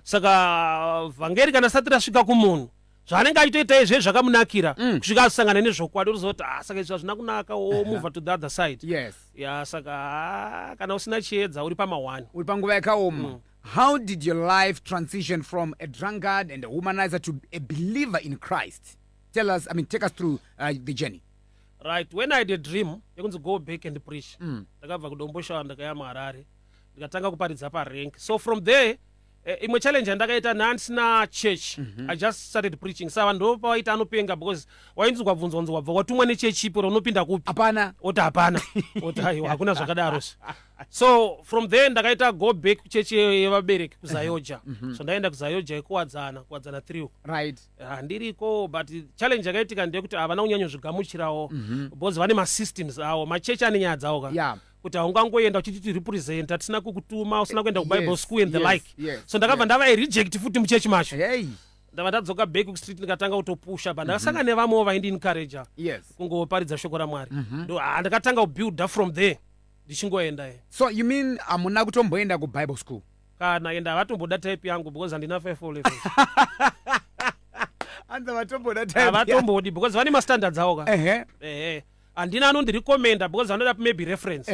saka vhangeri kana sati rasvika kumunhu zvanenge achitoita izve zvakamunakira kusvika asangana nezvokwadi uzoti saka izvi hazvina kunaka move to the other side. Yes. Saka kana usina chiedza uri pama1 uri panguva yakaoma. How did your life transition from a drunkard and a womanizer to a believer in Christ? Tell us, take us through the journey. Right, when I had a dream yekunzi go back and preach, ndakabva kudombosha ndakaya muHarare ndikatanga kuparidza parank. So from there imwe challenge ndakaita ndandisina church, I just started preaching. Saka ndo pawaita anopenga because wainzwa bvunzo wabva watumwa nechechi ipo unopinda kupi? Hapana. Oti hapana. Oti aiwa hakuna zvakadaro. So from there ndakaita go back kuchechi yevabereki kuZayoja. So ndaenda kuZayoja kuwadzana 3. Right. Ndiriko but challenge yakaitika ndeyekuti havana kunyanya zvigamuchirawo because vane masystems awo machechi ane nyaya dzawo ka. Yeah. Kuti haungangoenda uchiti represent atisina kukutuma usina kuenda kuBible school and the like. So ndakabva ndava reject futi muchechi macho. Hey. Ndava ndadzoka back kustreet ndikatanga kutopusha but ndakasanga nevamwewo vaindi encourage kungoparidza shoko raMwari. Ndo ndakatanga kubuild up from there ndichingoenda. So you mean hamuna kutomboenda kuBible school? Kana enda vatomboda type yangu because handina 5 levels. Anda vatomboda type. Avatombodi because vane mastandards awo ka. Handina anondirecommenda because vanoda maybe reference.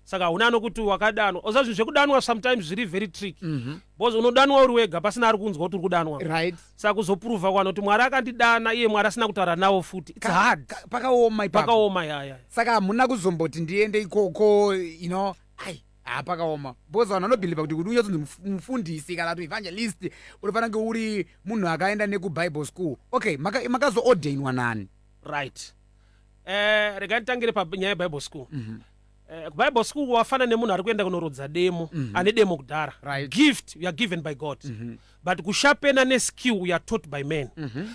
Saka una anokuti wakadanwa. Ozazvi zvekudanwa sometimes zviri very tricky. Because unodanwa uri wega pasina ari kunzwa kuti uri kudanwa. Right. Saka kuzoprova kwano kuti Mwari akandidana iye Mwari asina kutaura nawo futi. It's hard. Pakaoma ipapo. Pakaoma yaya. Saka hamuna kuzomboti ndiende ikoko, pakaoma. Because vanhu vanobhiliva kuti unyatso mufundisi kana kuti evangelist unofana kunge uri munhu akaenda nekuBible school. Okay, makazo ordainwa nani? Right. Rega nditangire panyaya yeBible school. Bible school wafana nemunhu ari kuenda kunorodza demo, ane demo kudhara. Right. Gift you are given by God. But kushapena neskill you are taught by men.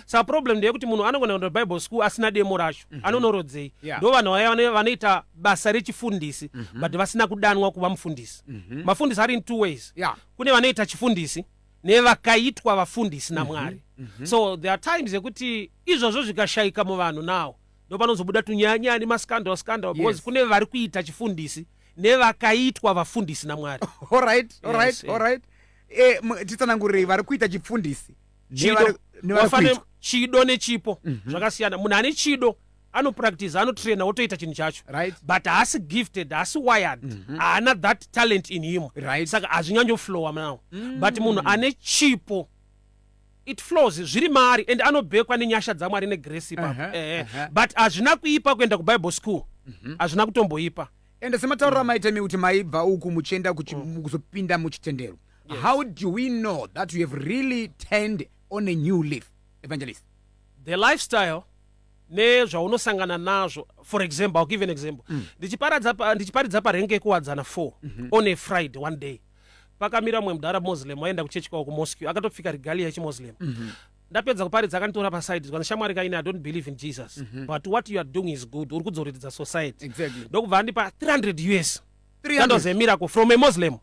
Saka problem ndeyekuti munhu anogona kuenda kuBible school asina demo racho. Anonorodzei. Ndo vanhu vaya vanoita basa rechifundisi but vasina kudanwa kuva mufundisi. Mafundisi ari in 2 ways. Kune vanoita chifundisi nevakaitwa vafundisi naMwari. So there are times yekuti izvozvo zvikashayika muvanhu nawo. Ndo panozobuda tunyanyani maskandal because kune vari kuita chifundisi nevakaitwa vafundisi naMwari. Alright. Titsanangurei vari kuita chifundisi. Chido nechipo zvakasiyana. Munhu ane chido anopractice anotraina otoita chinhu chacho. Right. But haasi gifted, haasi wired. Haana that talent in him. Right. Saka hazvinyanyoflowa nawo. But munhu ane chipo it flows zviri maari and anobhekwa nenyasha dzaMwari negrace ipapo. But hazvina kuipa kuenda kuBible school. Hazvina kutomboipa. And semataura maitemi kuti maibva uku muchienda kuzopinda muchitendero. How do we know that we have really turned on a new leaf, Evangelist? The lifestyle nezvaunosangana nazvo. For example, I'll give you an example. Ndichiparidza parenge kuwadzana 4 on a Friday one day. Pakamira mwe mudhara Muslim waenda kuchechi kwawo kumosque akatopfika regalia yechimuslim. Ndapedza kuparidza akanditora paside kana shamwari kaini I don't believe in Jesus. But what you are doing is good. Uri kudzoreredza society. Exactly. Ndokubva ndipa 300 US. That was a miracle from a Muslim.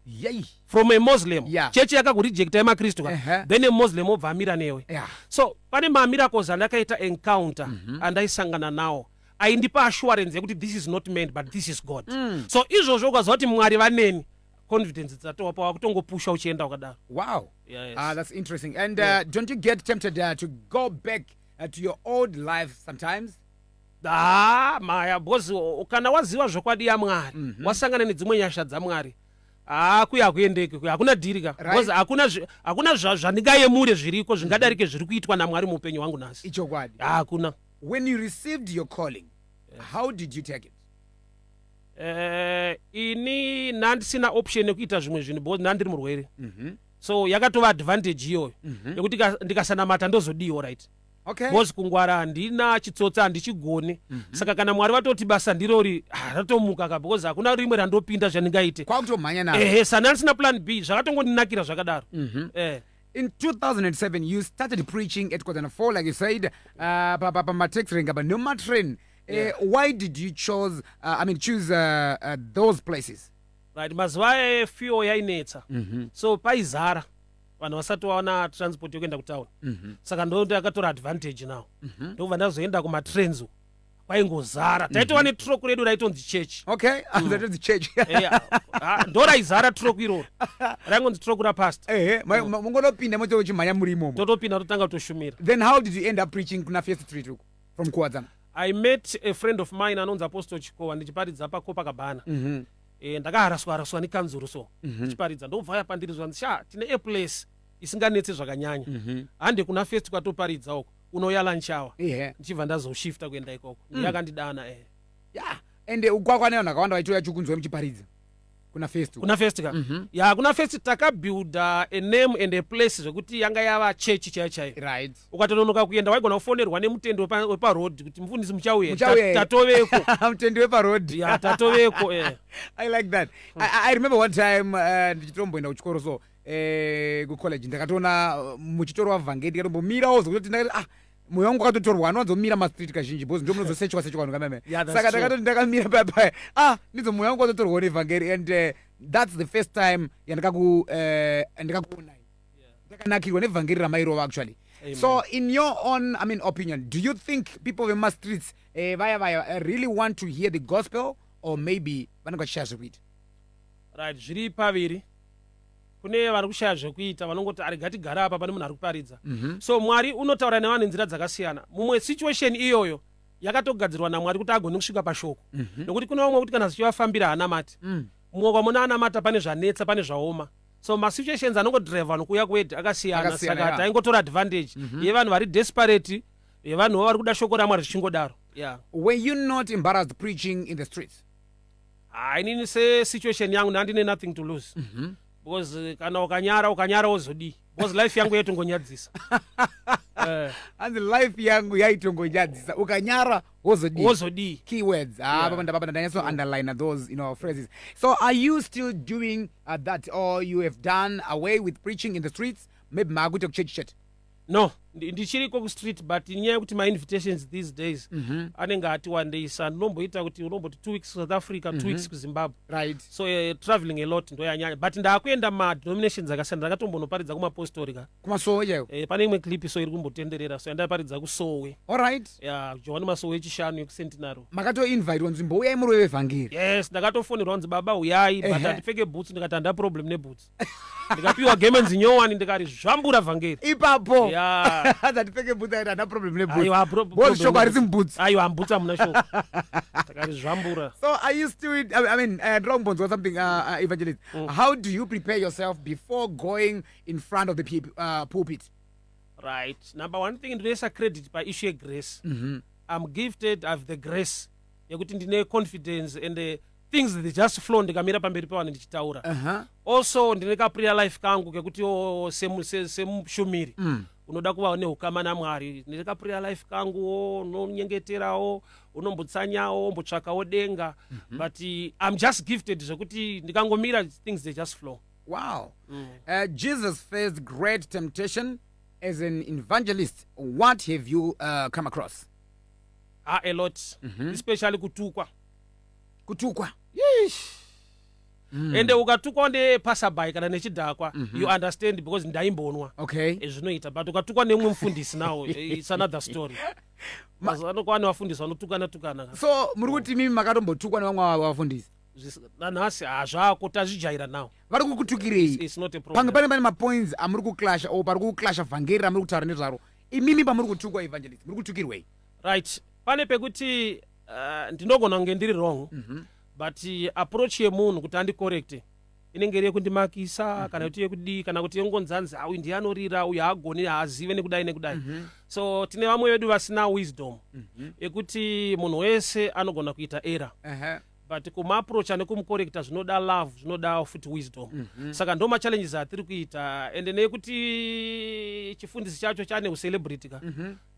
From a Muslim. Chechi yakakurejecta yemakristu ka. Then a Muslim obva amira newe. So pane miracles andakaita encounter andaisangana nawo. Aindipa assurance yekuti this is not man but this is God. So izvozvo ukazwa kuti Mwari vaneni confidence dzatopa wakutongopusha uchienda wakadaro. Wow. Yes. That's interesting. And don't you get tempted to go back to your old life sometimes? Maya because kana waziva zvokwadi yaMwari wasangana nedzimwe nyasha dzaMwari kuya kuendeke hakuna dhirika because hakuna zvandingayemure zviriko zvingadarike zviri kuitwa naMwari muupenyu hwangu nhasi. Ichokwadi. Hakuna. When you received your calling, how did you take it? Ini nandisina option yekuita zvimwe zvinhu because nandiri murwere. So yakatova advantage iyoyo yekuti ndikasanamata ndozodiwa, right? Okay. Because kungwara handina chitsotsa handichigone. Saka kana Mwari vatoti basa ndirori ratomuka ka because hakuna rimwe randopinda zvandingaite. Kwakutomhanya nawo. Sana ndisina plan B zvakatongondinakira zvakadaro. In 2007 you started preaching at Kotana 4 like you said pamatex renga but no matren. Why did you choose those places? Right, mazuva efio yainetsa. So paizara vanhu vasati vaona transport yokuenda kutown. Saka ndo ndakatora advantage nawo. Ndobva ndazoenda kumatrains kwaingozara taitova netroku redu raitonzi chechi okay that church ndo raizara troku iroro raingonzi troku rapasta mungonopinda motochimhanya muri imomo totopinda totanga toshumira. Then how did you end up preaching kuna First Street uko from Kuwadzama? I met a friend of mine anonzi Apostle Chikowa ndichiparidza paCopacabana. Ndakaharaswa nekanzuru so ndichiparidza ndobva yapa ndiri zvanzi tine a place isinganetse zvakanyanya hande kuna First kwatoparidza uko unoya lunch hour ndichibva ndazoshifta kuenda ikoko ndakandidana ende ukwakwa nevanhu vakawanda vaitoya chikunzwe muchiparidza kuna First ka kuna First takabuilda a name and a place zvekuti yanga yava chechi chaiyo right. ukatononoka kuenda waigona kufonerwa nemutende weparoad kuti mufundisi muchauya tatoveko mutende weparoad tatoveko I like that. I remember one time ndichitomboenda kuchikoro so kucollege ndakatoona muchitoro wavhangeri ndikatombomirawo zokuti mwoyo wangu wakatotorwa anowanzomira mastreet kazhinji because ndio munozosechwa vanhu kameme saka ndakatoti ndakamira papa ndidzo mwoyo wangu watotorwa nevhangeri and that's the first time ndikakuonai ndakanakirwa nevhangeri ramairova actually. Amen. So in your own opinion, do you think people of the streets vaya really want to hear the gospel or maybe vanenge vachishaya zvekuita? Right, zviri paviri. Kune vari kushaya zvekuita vanongoti arigatigara apa pane munhu ari kuparidza. So Mwari unotaura nevanhu nenzira dzakasiyana. Mumwe situation iyoyo yakatogadzirwa naMwari kuti agone kusvika pashoko. Nokuti kuna vamwe kuti kana zvichivafambira hanamati. Mumwe kwamuna anamata pane zvanetsa pane zvaoma. So masituations anongodrive vanhu kuuya kwedi akasiyana saka taingotora advantage yevanhu vari desperate yevanhu vari kuda shoko raMwari zvichingodaro. Were you not embarrassed preaching in the streets? Inini situation yangu ndandine nothing to lose. Because kana ukanyara wozodi. Because life yangu yaitongonyadzisa. And the life yangu yaitongonyadzisa. Ukanyara wozodi. Keywords. So underline those phrases. So are you still doing that, or you have done away with preaching in the streets? Maybe maguto church chat. No, ndichiriko ku street but inyaya yekuti my invitations these days anenge ati wandeisa ndinomboita kuti unomboti 2 weeks South Africa 2 weeks ku Zimbabwe, right? So traveling a lot ndoyanyanya but ndakuenda madenominations akasiyana ndakatombonoparidza kumaapostolika kumasowe pane imwe clip so iri kumbotenderera so ndaparidza kusowe. All right. John masowe echishanu yeku makato invite wanzimbo uyai muri wevhangeri. Yes, ndakatofonerwa wanzi baba uyai but andipfeke boots ndikati handa problem neboots ndikapiwa gemenzi nyowani ndikati zvambura vhangeri ipapo ndandipfeke boots aita handa problem neboots shoko harisi mboots hamboots hamuna shoko ndikati zvambura. So are you still ndinokumbonzwa something Evangelist, how do you prepare yourself before going in front of the pulpit? Right, number one thing ndinoisa credit paissue yegrace. I'm gifted, I have the grace yekuti ndine confidence and the things they just flow ndikamira pamberi pavanhu ndichitaura. Also ndine prayer life kangu kekuti semushumiri unoda kuva neukama naMwari. ndine prayer life kangu unonyengeterawo unombotsanyawo umbotsvakawo denga but I'm just gifted zvekuti ndikangomira things they just flow. Wow. Jesus faced great temptation as an evangelist. What have you come across? A lot, especially kutukwa. Yeesh. Ende ukatukwa passerby kana nechidhakwa you understand because ndaimbonwa. Okay. Zvinoita but ukatukwa nemwe mufundisi nawo it's another story. Mazano wafundisi vanotukana. So muri kuti mimi makatombotukwa nevamwe vafundisi? Nanhasi zvako tazvijaira nawo. Vari kukutukirei? It's not a problem. Pane mapoints amuri kuklasha o pari kuklasha vhangeri ramuri kutaura nezvaro. Imimi pamuri kutukwa evangelist muri kutukirwei? Right, pane pekuti ndinogona kunge ndiri wrong but approach yemunhu kuti andicorrect inenge iri yekundimakisa kana kuti yekudii kana kuti yengonzanzi uyu ndiye anorira uyu haagoni haazive nekudai nekudai. So tine vamwe vedu vasina wisdom yekuti munhu wese anogona kuita error. But kumaapproacha nekumukorekta zvinoda love, zvinoda futi wisdom. Saka ndo machallenges atiri kuita ende nekuti chifundisi chacho chane ucelebrity ka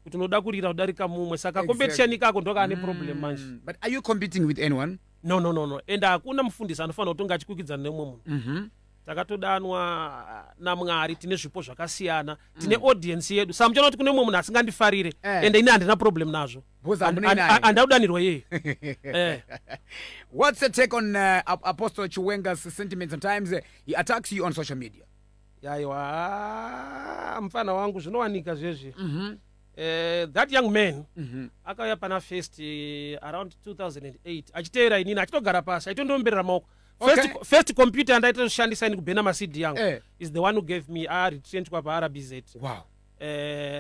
kuti unoda kurira kudarika mumwe saka competition ikako ndo kane problem manje. But are you competing with anyone? No. Ende hakuna mufundisi anofanira kutonga achikwikwidza nemumwe munhu. Takatodanwa naMwari tine zvipo zvakasiyana tine audience yedu saka muchaona kuti kune mumwe munhu asingandifarire ende ine handina problem nazvo handaudanirwa yeye. What's the take on Apostle Chiwenga's sentiments? Sometimes he attacks you on social media. Yaiwa mfana wangu zvinowanika zvezvi that young man akauya pana first around 2008 achiteera inini achitogara pasi aitondomberera maoko. First computer andaitoshandisa ini kubhena masidi yangu is the one who gave me retrenched paRBZ. Wow.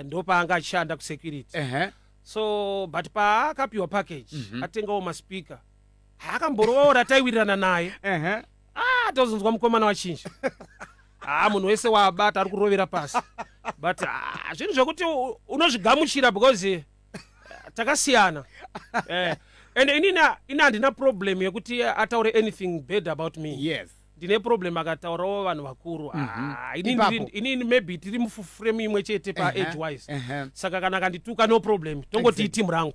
Ndo paanga achishanda kusecurity. So but paakapiwa package atengawo maspika akamboroora taiwirirana naye tozonzwa mukomana wachinji munhu wese waabata ari kurovera pasi but zvinhu zvokuti unozvigamuchira because takasiyana. And inini handina problem yekuti ataure anything bad about me. Yes. Ndine problem akataurawo vanhu vakuru. Inini maybe tiri muframe imwe chete age wise. Saka kana kandituka no problem tongoti itimu rangu.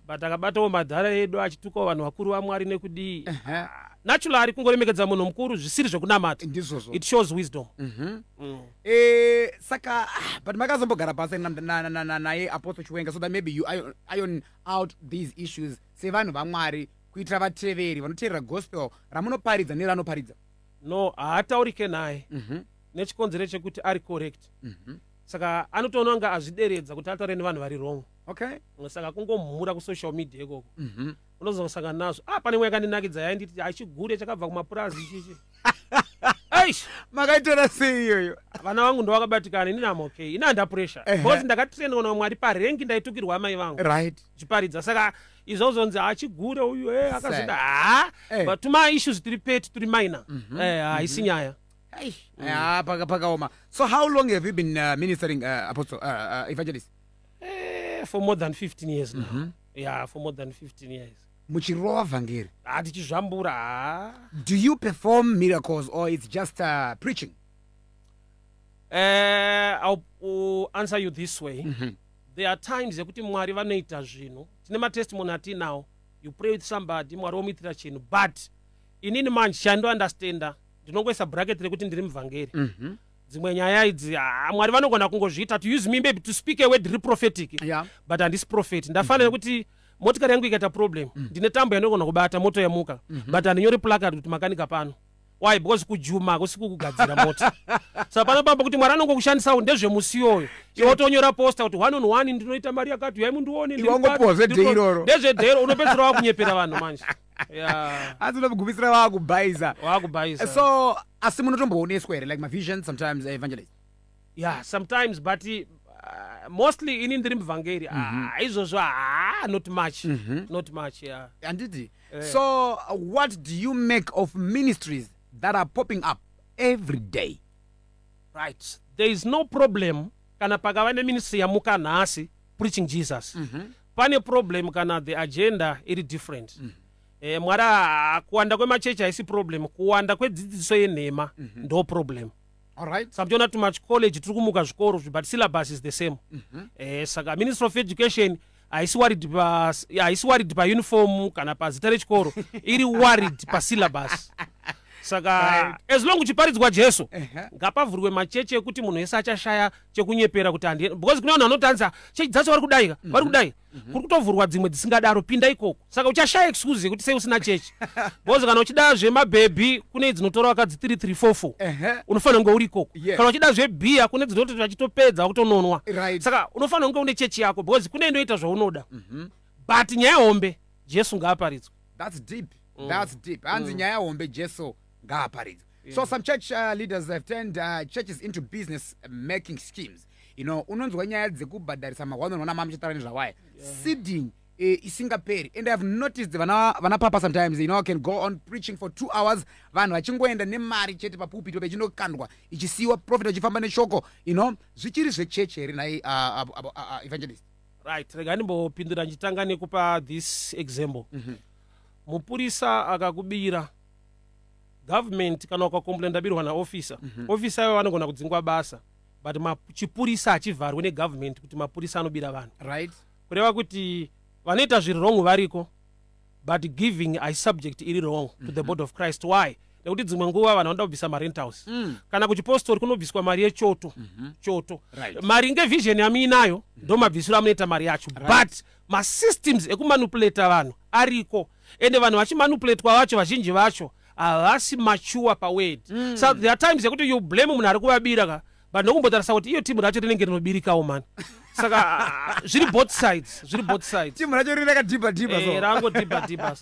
But akabatawo madhara edu achitukawo vanhu vakuru vaMwari nekudii. Naturally kungoremekedza munhu mukuru zvisiri zvokunamata. It shows wisdom. Saka but makazombogara pasi naye Apostle Chiwenga so that maybe you iron out these issues sevanhu vaMwari kuitira vateveri vanoteerera gospel ramunoparidza neranoparidza. No, haataurike naye nechikonzero chekuti ari correct. Saka anotoona kunge azvideredza kuti ataure nevanhu vari wrong. Okay. Saka kungomhura kusocial media ikoko unozosangana nazvo. Pane mwe yakandinakidza yainditi achigure chakabva kumapurazi ichichi. Makaitora sei iyoyo? Vana vangu ndo vakabatikana inini am okay. Ina under pressure. Because ndakatrainwa naMwari parengi ndaitukirwa amai vangu. Right. Chiparidza saka izvozonzi achigure uyu akazoda but tuma issues tiri pet tiri minor. Haisi nyaya. Pakaoma. So how long have you been ministering Apostle Evangelist? For more than 15 years now. Yeah, for more than 15 years. Muchirova vhangeri. Tichizvambura. Do you perform miracles or it's just preaching? I'll answer you this way. There are times yekuti Mwari vanoita zvinhu. Tine matestimony atinawo. You pray with somebody, Mwari vomuitira chinhu. But inini manje chando understanda. Ndinongoisa bracket rekuti ndiri muvhangeri. Dzimwe nyaya idzi Mwari vanogona kungozviita to use me maybe to speak a word riri prophetic. But handisi prophet. Ndafanira kuti motikari yangu ikaita problem ndine tambo yanogona kubata moto yemuka but handinyori placard kuti makanika pano. Why? Because kujuma kusiku kugadzira moto. Saka panopamba kuti Mwari anongokushandisawo ndezvemusiyoyo. Iwe tonyora poster kuti 1 on 1 ndinoita mari yakati yai mundione ndezvedhero unopedzera wakunyepera vanhu manje. Asi unogumisira wakubhaiza. So asi munotombooneswa here like my vision sometimes Evangelist. Yeah, sometimes but mostly in ndiri muvhangeri izvozvo not much. Not much. Yeah. Anditi. So what do you make of ministries that are popping up every day? Right. There is no problem kana pakava neministry yamuka nhasi preaching Jesus. Pane problem kana the agenda iri different. Mwara kuwanda kwemachechi haisi problem, kuwanda kwedzidziso yenhema ndo problem. All right. Samtiona too much college turi kumuka zvikoro but syllabus is the same. Saka Ministry of Education haisi worried pa uniform kana pa zita rechikoro iri worried pa syllabus. Saka as long uchiparidzwa Jesu ngapavhurwe machechi ekuti munhu wese achashaya chekunyepera kuti handie because kune vanhu vanotanza chechi dzacho vari kudai kuri kutovhurwa dzimwe dzisingadaro pinda ikoko. Saka uchashaya excuse yekuti sei usina chechi because kana uchida zvemabhebhi kune dzinotora vakadzi 3344 unofanira kunge uri ikoko. Kana uchida zvebhiya kune dzinoti vachitopedza kutononwa. Saka unofanira kunge une chechi yako because kune inoita zvaunoda. But nyaya hombe Jesu ngaaparidzwe. That's deep. That's deep. Hanzi nyaya hombe Jesu ngaaparidzwe. So some church leaders have turned churches into business making schemes. You know, unonzwa nyaya dzekubhadharisa mahwanonona mamuchitaura nezvawaya. Seeding isingaperi. And I've noticed vana papa sometimes, you know, can go on preaching for 2 hours. Vanhu vachingoenda nemari chete papulpit vachinokandwa ichisiwa prophet achifamba neshoko, you know, zvichiri zvechechi here naye Evangelist. Right. Rega ndimbopindura ndichitanga nekupa this example. Mupurisa akakubira government kana ukakomplain ndabirwa naofficer. Officer iwe vanogona kudzingwa basa. But chipurisa achivharwe negovernment kuti mapurisa anobira vanhu. Right. Kureva kuti vanoita zviri wrong variko but giving I subject iri wrong to the body of Christ. Why? Nekuti dzimwe nguva vanhu vanoda kubvisa marent house. Kana kuchipostori kunobviswa mari yechoto. Choto. Mari ngevision yami inayo ndo mabvisiro amunoita mari yacho. But masystems ekumanipulate vanhu ariko. Ende vanhu vachimanipulate vacho vazhinji vacho havasi mature paword. So there are times yekuti you blame munhu ari kuvabira but nokumbotarisa kuti iyo timu racho rinenge rinobirikawo mani saka zviri both sides timu racho riri rakadhibhadhibha rangodhibhadhibha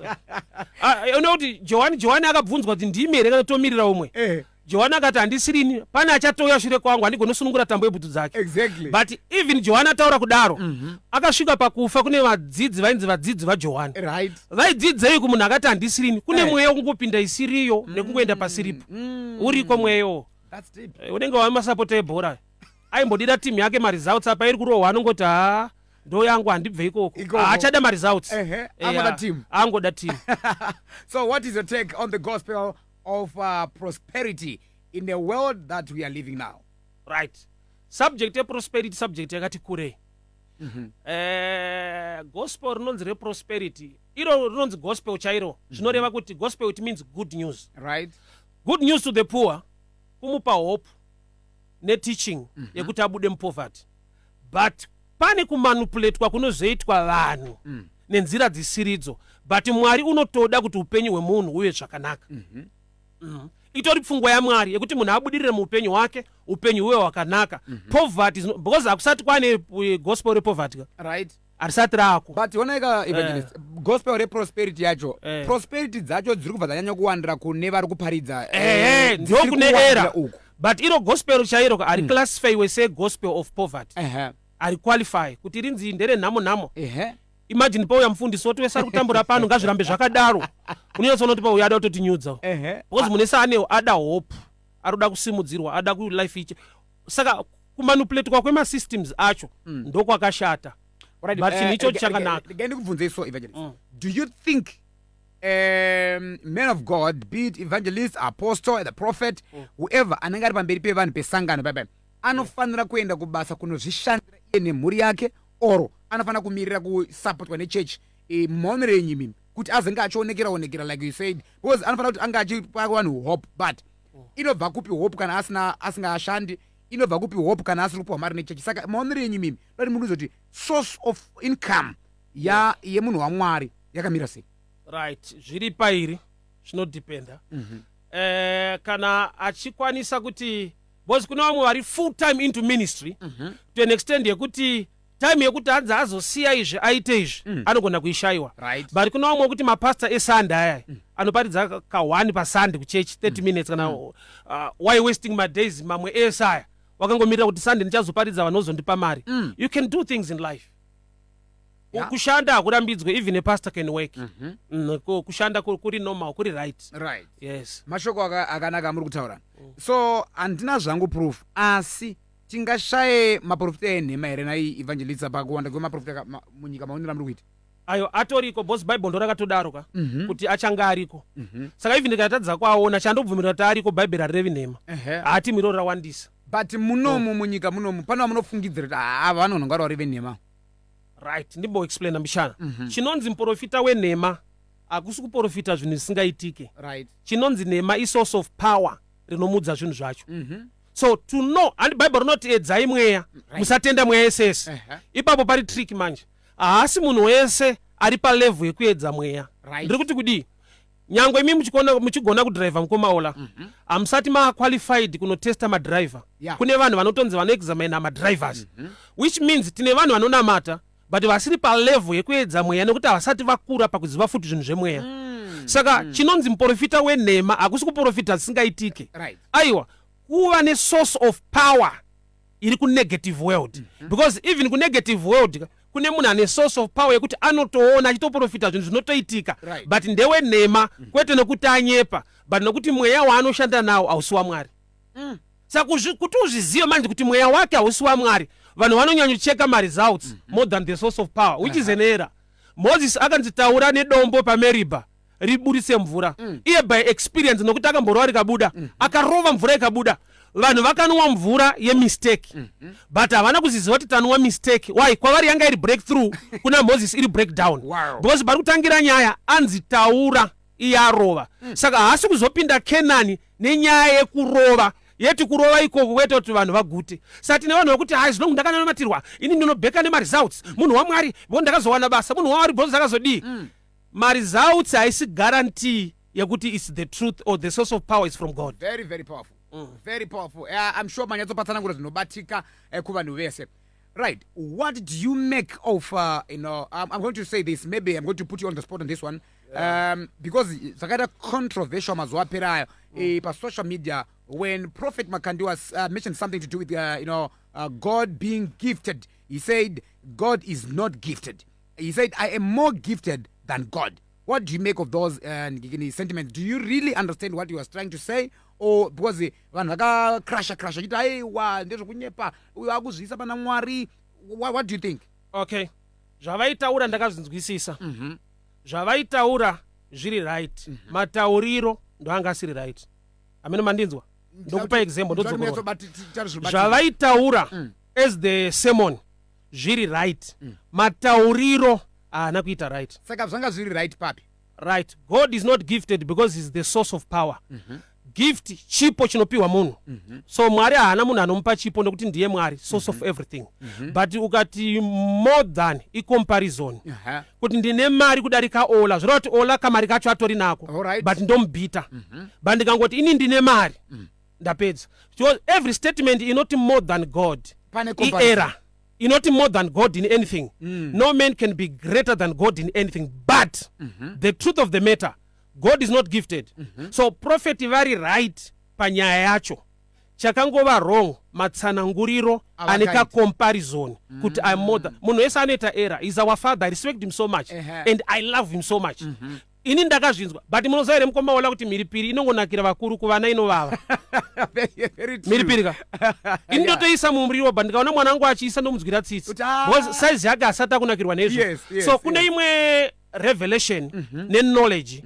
una kuti johani akabvunzwa kuti ndimi here kanotomirira umwe johani akati handisirini pane achatoya shure kwangu handigoni kusunungura tambo yebhutu dzake but even johani ataura kudaro akasvika pakufa kune vadzidzi vainzi vadzidzi vajohani vaidzidzei kumunhu akati handisirini kune mweya wokungopinda isiriyo nekungoenda pasiripo uriko mweyo unenge wamasapota ebhora aimbodira timu yake maresults apa iri kurohwa anongoti ndo yangu handibve ikoko achada maresults angoda timu. So what is your take on the gospel of prosperity in the world that we are living now? Right. Subject prosperity subject yakati kurei. Gospel rinonzi reprosperity iro rinonzi gospel chairo zvinoreva kuti gospel it means good news, right? Good news to the poor, kumupa hope neteaching yekuti abude mupoverty, but pane kumanipulatwa kunozoitwa vanhu nenzira dzisiridzo, but Mwari unotoda kuti upenyu hwemunhu uve zvakanaka. Itori pfungwa yaMwari yekuti munhu abudirire muupenyu hwake upenyu huve hwakanaka. Poverty because akusati kwane gospel repoverty, right? arisati rako, but oneka evangelist gospel reprosperity yacho prosperity dzacho dziri kubva dzanyanya kuwandira kune vari kuparidza ndo kune era but iro gospel chairo ari classify we say gospel of poverty ari qualify kuti rinzi ndere nhamo. Imagine pauya mufundisi woti wese ari kutambura pano ngazvirambe zvakadaro unyatsona kuti pauya ada kutotinyudza because munese anewo ada hope aroda kusimudzirwa ada ku life ichi saka kumanipulatewa kwemasystems acho ndokwakashata. Right, but chinicho chakanaka. Ndikubvunze so evangelist, do you think men of God, be it evangelist, apostle, the prophet, whoever anenge ari pamberi pevanhu pesangano baba anofanira kuenda kubasa kunozvishandira iye nemhuri yake oro anofanira kumirira kusupportwa nechurch mumaonero enyu mimi kuti azenge achionekera like you said, because anofanira kuti anga achipa vanhu hope, but inobva kupi hope kana asinga ashandi, inobva kupi hope kana asiri kupiwa mari nechechi. Saka maonero enyu mimi dati munhu uzoti source of income yemunhu waMwari yakamira sei? Right, zviri pairi zvinodependa. Kana achikwanisa kuti because kuna vamwe vari full time into ministry to an extent yekuti time yekuti hanzi azosiya izvi aite izvi anogona kuishayiwa, right? But kuna vamwe kuti mapasta esande aya anoparidza ka1 pasande kuchechi 30 minutes kana why wasting my days mamwe ese aya wakangomirira kuti sande ndichazoparidza vanhu ozondipa mari. You can do things in life. Kushanda hakurambidzwe, even a pastor can work. Kushanda kuri normal, kuri right. Right. Yes. Mashoko akanaka muri kutaura. So andina zvangu proof asi tingashaye maprofita enhema here nai evangelist pakuwanda kwemaprofita munyika maonera muri kuita ayo atoriko boss bible ndo rakatodaroka kuti achanga ariko. Saka even ndikatadza kwaona chandobvumirira kuti ariko bible arirevi nhema ati miro rawandisa. But munomu munyika munomu pano munofungidzira kuti vanhu ngaro rive nhema. Right, ndimbo explain mbishana. Chinonzi muprofita wenhema akusi kuprofita zvinhu zvisingaitike. Right. Chinonzi nhema is source of power rinomudza zvinhu zvacho. So to know, and Bible rinoti edzai mweya musatenda mweya esese. Ipapo pari trick manje haasi munhu wese ari palevel yekuedza mweya. Ndiri kuti kudii nyangwe imi muchigona kudriver mukomaola hamusati maqualified kunotesta madriver. Kune vanhu vanotonzi vanoexamina madrivers, which means tine vanhu vanonamata but vasiri palevel yekuedza mweya nekuti havasati vakura pakuziva futi zvinhu zvemweya. Saka chinonzi muprofita wenhema hakusi kuprofita zisingaitike. Aiwa kuva nesource of power iri kunegative world, because even kunegative world kune munhu ane source of power yekuti anotoona achitoprofita zvinhu zvinotoitika, but ndewenhema kwete nekuti anyepa but nekuti mweya waanoshanda nawo hausi waMwari. Saka kuti uzvizive manje kuti mweya wake hausi waMwari vanhu vanonyanyocheka maresults more than the source of power, which is an error. Moses akanzitaura nedombo paMeriba riburise mvura iye by experience nokuti akamborwa rikabuda akarova mvura ikabuda vanhu vakanwa mvura yemistake but havana kuziziva kuti tanwa mistake. Why? Kwavari yanga iri breakthrough kuna Moses iri breakdown. Because pari kutangira nyaya anzi taura iye arova. Saka haasi kuzopinda Kenani nenyaya yekurova yeti kurova ikoko kwete kuti vanhu vagute. Saka tine vanhu vakuti hai zvinongu ndakanamatirwa ini ndinobheka nemaresults munhu waMwari bo ndakazowana basa munhu waMwari bo ndakazodii. Results haisi guarantee yekuti it's the truth or the source of power is from God. Very, very powerful. Very powerful. I'm sure manyatsopatsana kuti zvinobatika kuvanhu vese. Right. What do you make of, I'm going to say this, maybe I'm going to put you on the spot on this one, because zvakaita controversial mazuva aperayo pa social media when Prophet Makandi was mentioned something to do with, God being gifted. He said, God is not gifted. He said, I am more gifted than God. What do you make of those sentiments? Do you really understand what he was trying to say? Or because vanhu vakakrasha chiti aiwa ndezvokunyepa uyo akuzviisa pana Mwari? What do you think? Okay, zvavaitaura ndakazvinzwisisa. Zvavaitaura zviri right, matauriro ndo anga asiri right. Amene mandinzwa ndokupa example ndodzokora. Zvavaitaura as the sermon zviri right, matauriro haana kuita right. Saka zvanga zviri right papi? Right. God is not gifted because he's the source of power. Gift chipo chinopiwa munhu. So Mwari haana munhu anomupa chipo ndokuti ndiye Mwari, source of everything. But ukati more than comparison. Kuti ndine mari kudarika Ollah, zvoreva kuti Ollah kamari kacho atori nako. But ndomubhita. But ndikangoti ini ndine mari. Ndapedza. Every statement is not more than God. Error. You're not more than God in anything. No man can be greater than God in anything. But the truth of the matter, God is not gifted. So prophet very right panyaya yacho. Chakangova wrong matsananguriro aneka comparison. Kuti I'm more than munhu wese anoita error. He's our father. I respect him so much. And I love him so much. Ini ndakazvinzwa but munozaire mukombaola kuti mhiripiri inongonakira vakuru kuvana inovava. Mhiripiri ka ini ndotoisa mumuriwo but ndikaona mwana wangu achiisa ndomunzwira tsitsi because size yake asati akunakirwa nezvo. So kune imwe revelation neknowledge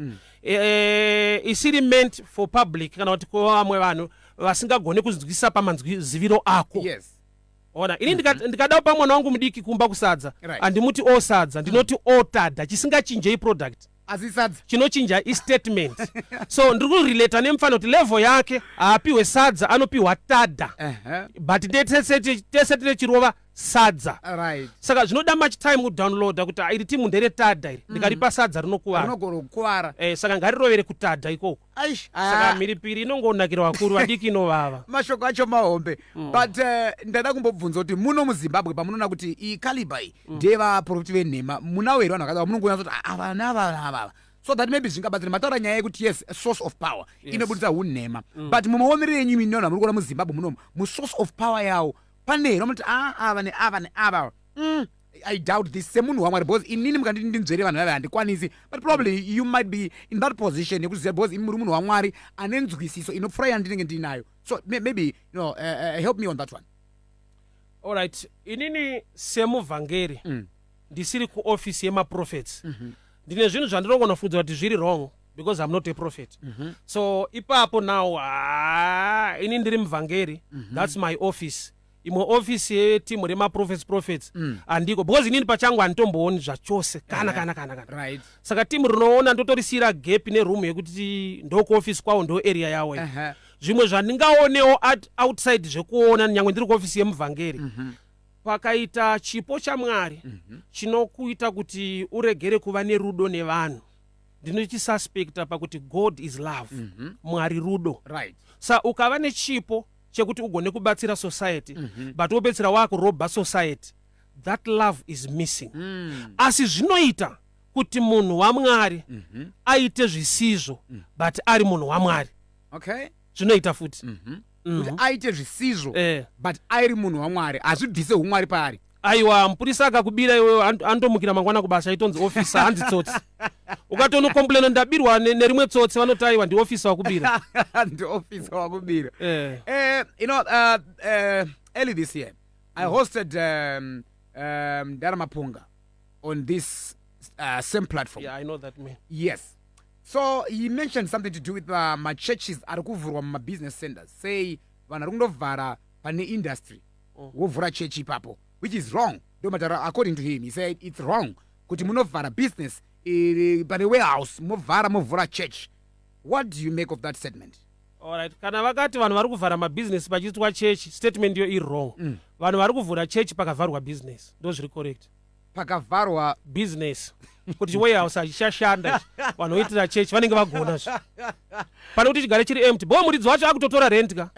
isiri meant for public kana kuti vamwe vanhu vasingagone kuzvinzwisisa pamanzwiziviro ako. Ona ini ndikadawo pa mwana wangu mudiki kumba kusadza andimuti osadza ndinoti otada chisingachinjei product chinochinja statement. So ndiri kurelata nemufano kuti level yake haapiwe sadza anopiwa tada. But tese tine chirova sadza. Saka zvinoda much time kudownloada kuti iri timu ndere tada iri ndikaripa sadza rinokuvara. Saka ngarirovere kutada ikoko. Saka mhiripiri inongonakira vakuru vadiki inovava. Mashoko acho mahombe. But ndada kumbobvunza kuti muno muZimbabwe pamunoona kuti iyi caliber iyi ndeva profiti venhema munawo here vanhu vakadaro munongoona kuti avana so that maybe zvingabatsira mataura nyaya yekuti yes a source of power inobudisa unhema. But mumaomerero enyu mini vanhu muri kuona muZimbabwe munomu musource of power yawo pane here vanoti ava neava I doubt this semunhu waMwari because inini mukanditi ndinzvere vanhu vave handikwanisi but probably you might be in that position yekuziva because imi muri munhu waMwari ane nzwisiso inopfuura yandinenge ndinayo. So maybe help me on that one. All right, inini semuvhangeri ndisiri kuofisi yemaprophets. Ndine zvinhu zvandinogona kufunza kuti zviri wrong because I'm not a prophet. So ipapo now ini ndiri muvhangeri, that's my office. Imwe office yetimu remaprophets andiko because inini pachangu handitombooni zvachose kana. Right. Saka timu rinoona ndotorisira gap neroom yekuti ndokuoffice kwawo ndo area yawo. Zvimwe zvandingaonewo outside zvekuona nyangwe ndiri kuofisi yemuvhangeri. Pakaita chipo chaMwari chinokuita kuti uregere kuva nerudo nevanhu. Ndinochisuspecta pakuti God is love. Mwari rudo. Right. Sa ukava nechipo chekuti ugone kubatsira society but wopedzera wakuroba society, that love is missing. Asi zvinoita kuti munhu waMwari aite zvisizvo but ari munhu waMwari. Okay. Zvinoita futi. Kuti aite zvisizvo but ari munhu waMwari azvibvise umwari paari. Aiwa mupurisa akakubira iwe andomukira mangwana kubasa itonzi officer hanzi tsotsi. Ukatono complain ndabirwa nerimwe tsotsi vanoti aiwa ndi officer wakubira. Ndi officer wakubira. Early this year I hosted Daramapunga on this same platform. Yeah, I know that man. Yes. So he mentioned something to do with my churches ari kuvhurwa muma business centers. Say vanhu ari kundovhara pane industry. Wovhura church ipapo. Which is wrong. According to him, he said it's wrong. Kuti munovhara business pane warehouse movhura church. What do you make of that statement? Alright, kana vakati vanhu vari kuvhara mabusiness pachiitwa church, statement iyo iri wrong. Vanhu vari kuvhura church pakavharwa business. Ndo zviri correct. pakavharwa business kuti warehouse achishashanda vanoitira chechi vanenge vagona pane kuti chigare chiri empty bo muridzi wacho akutotora rent ka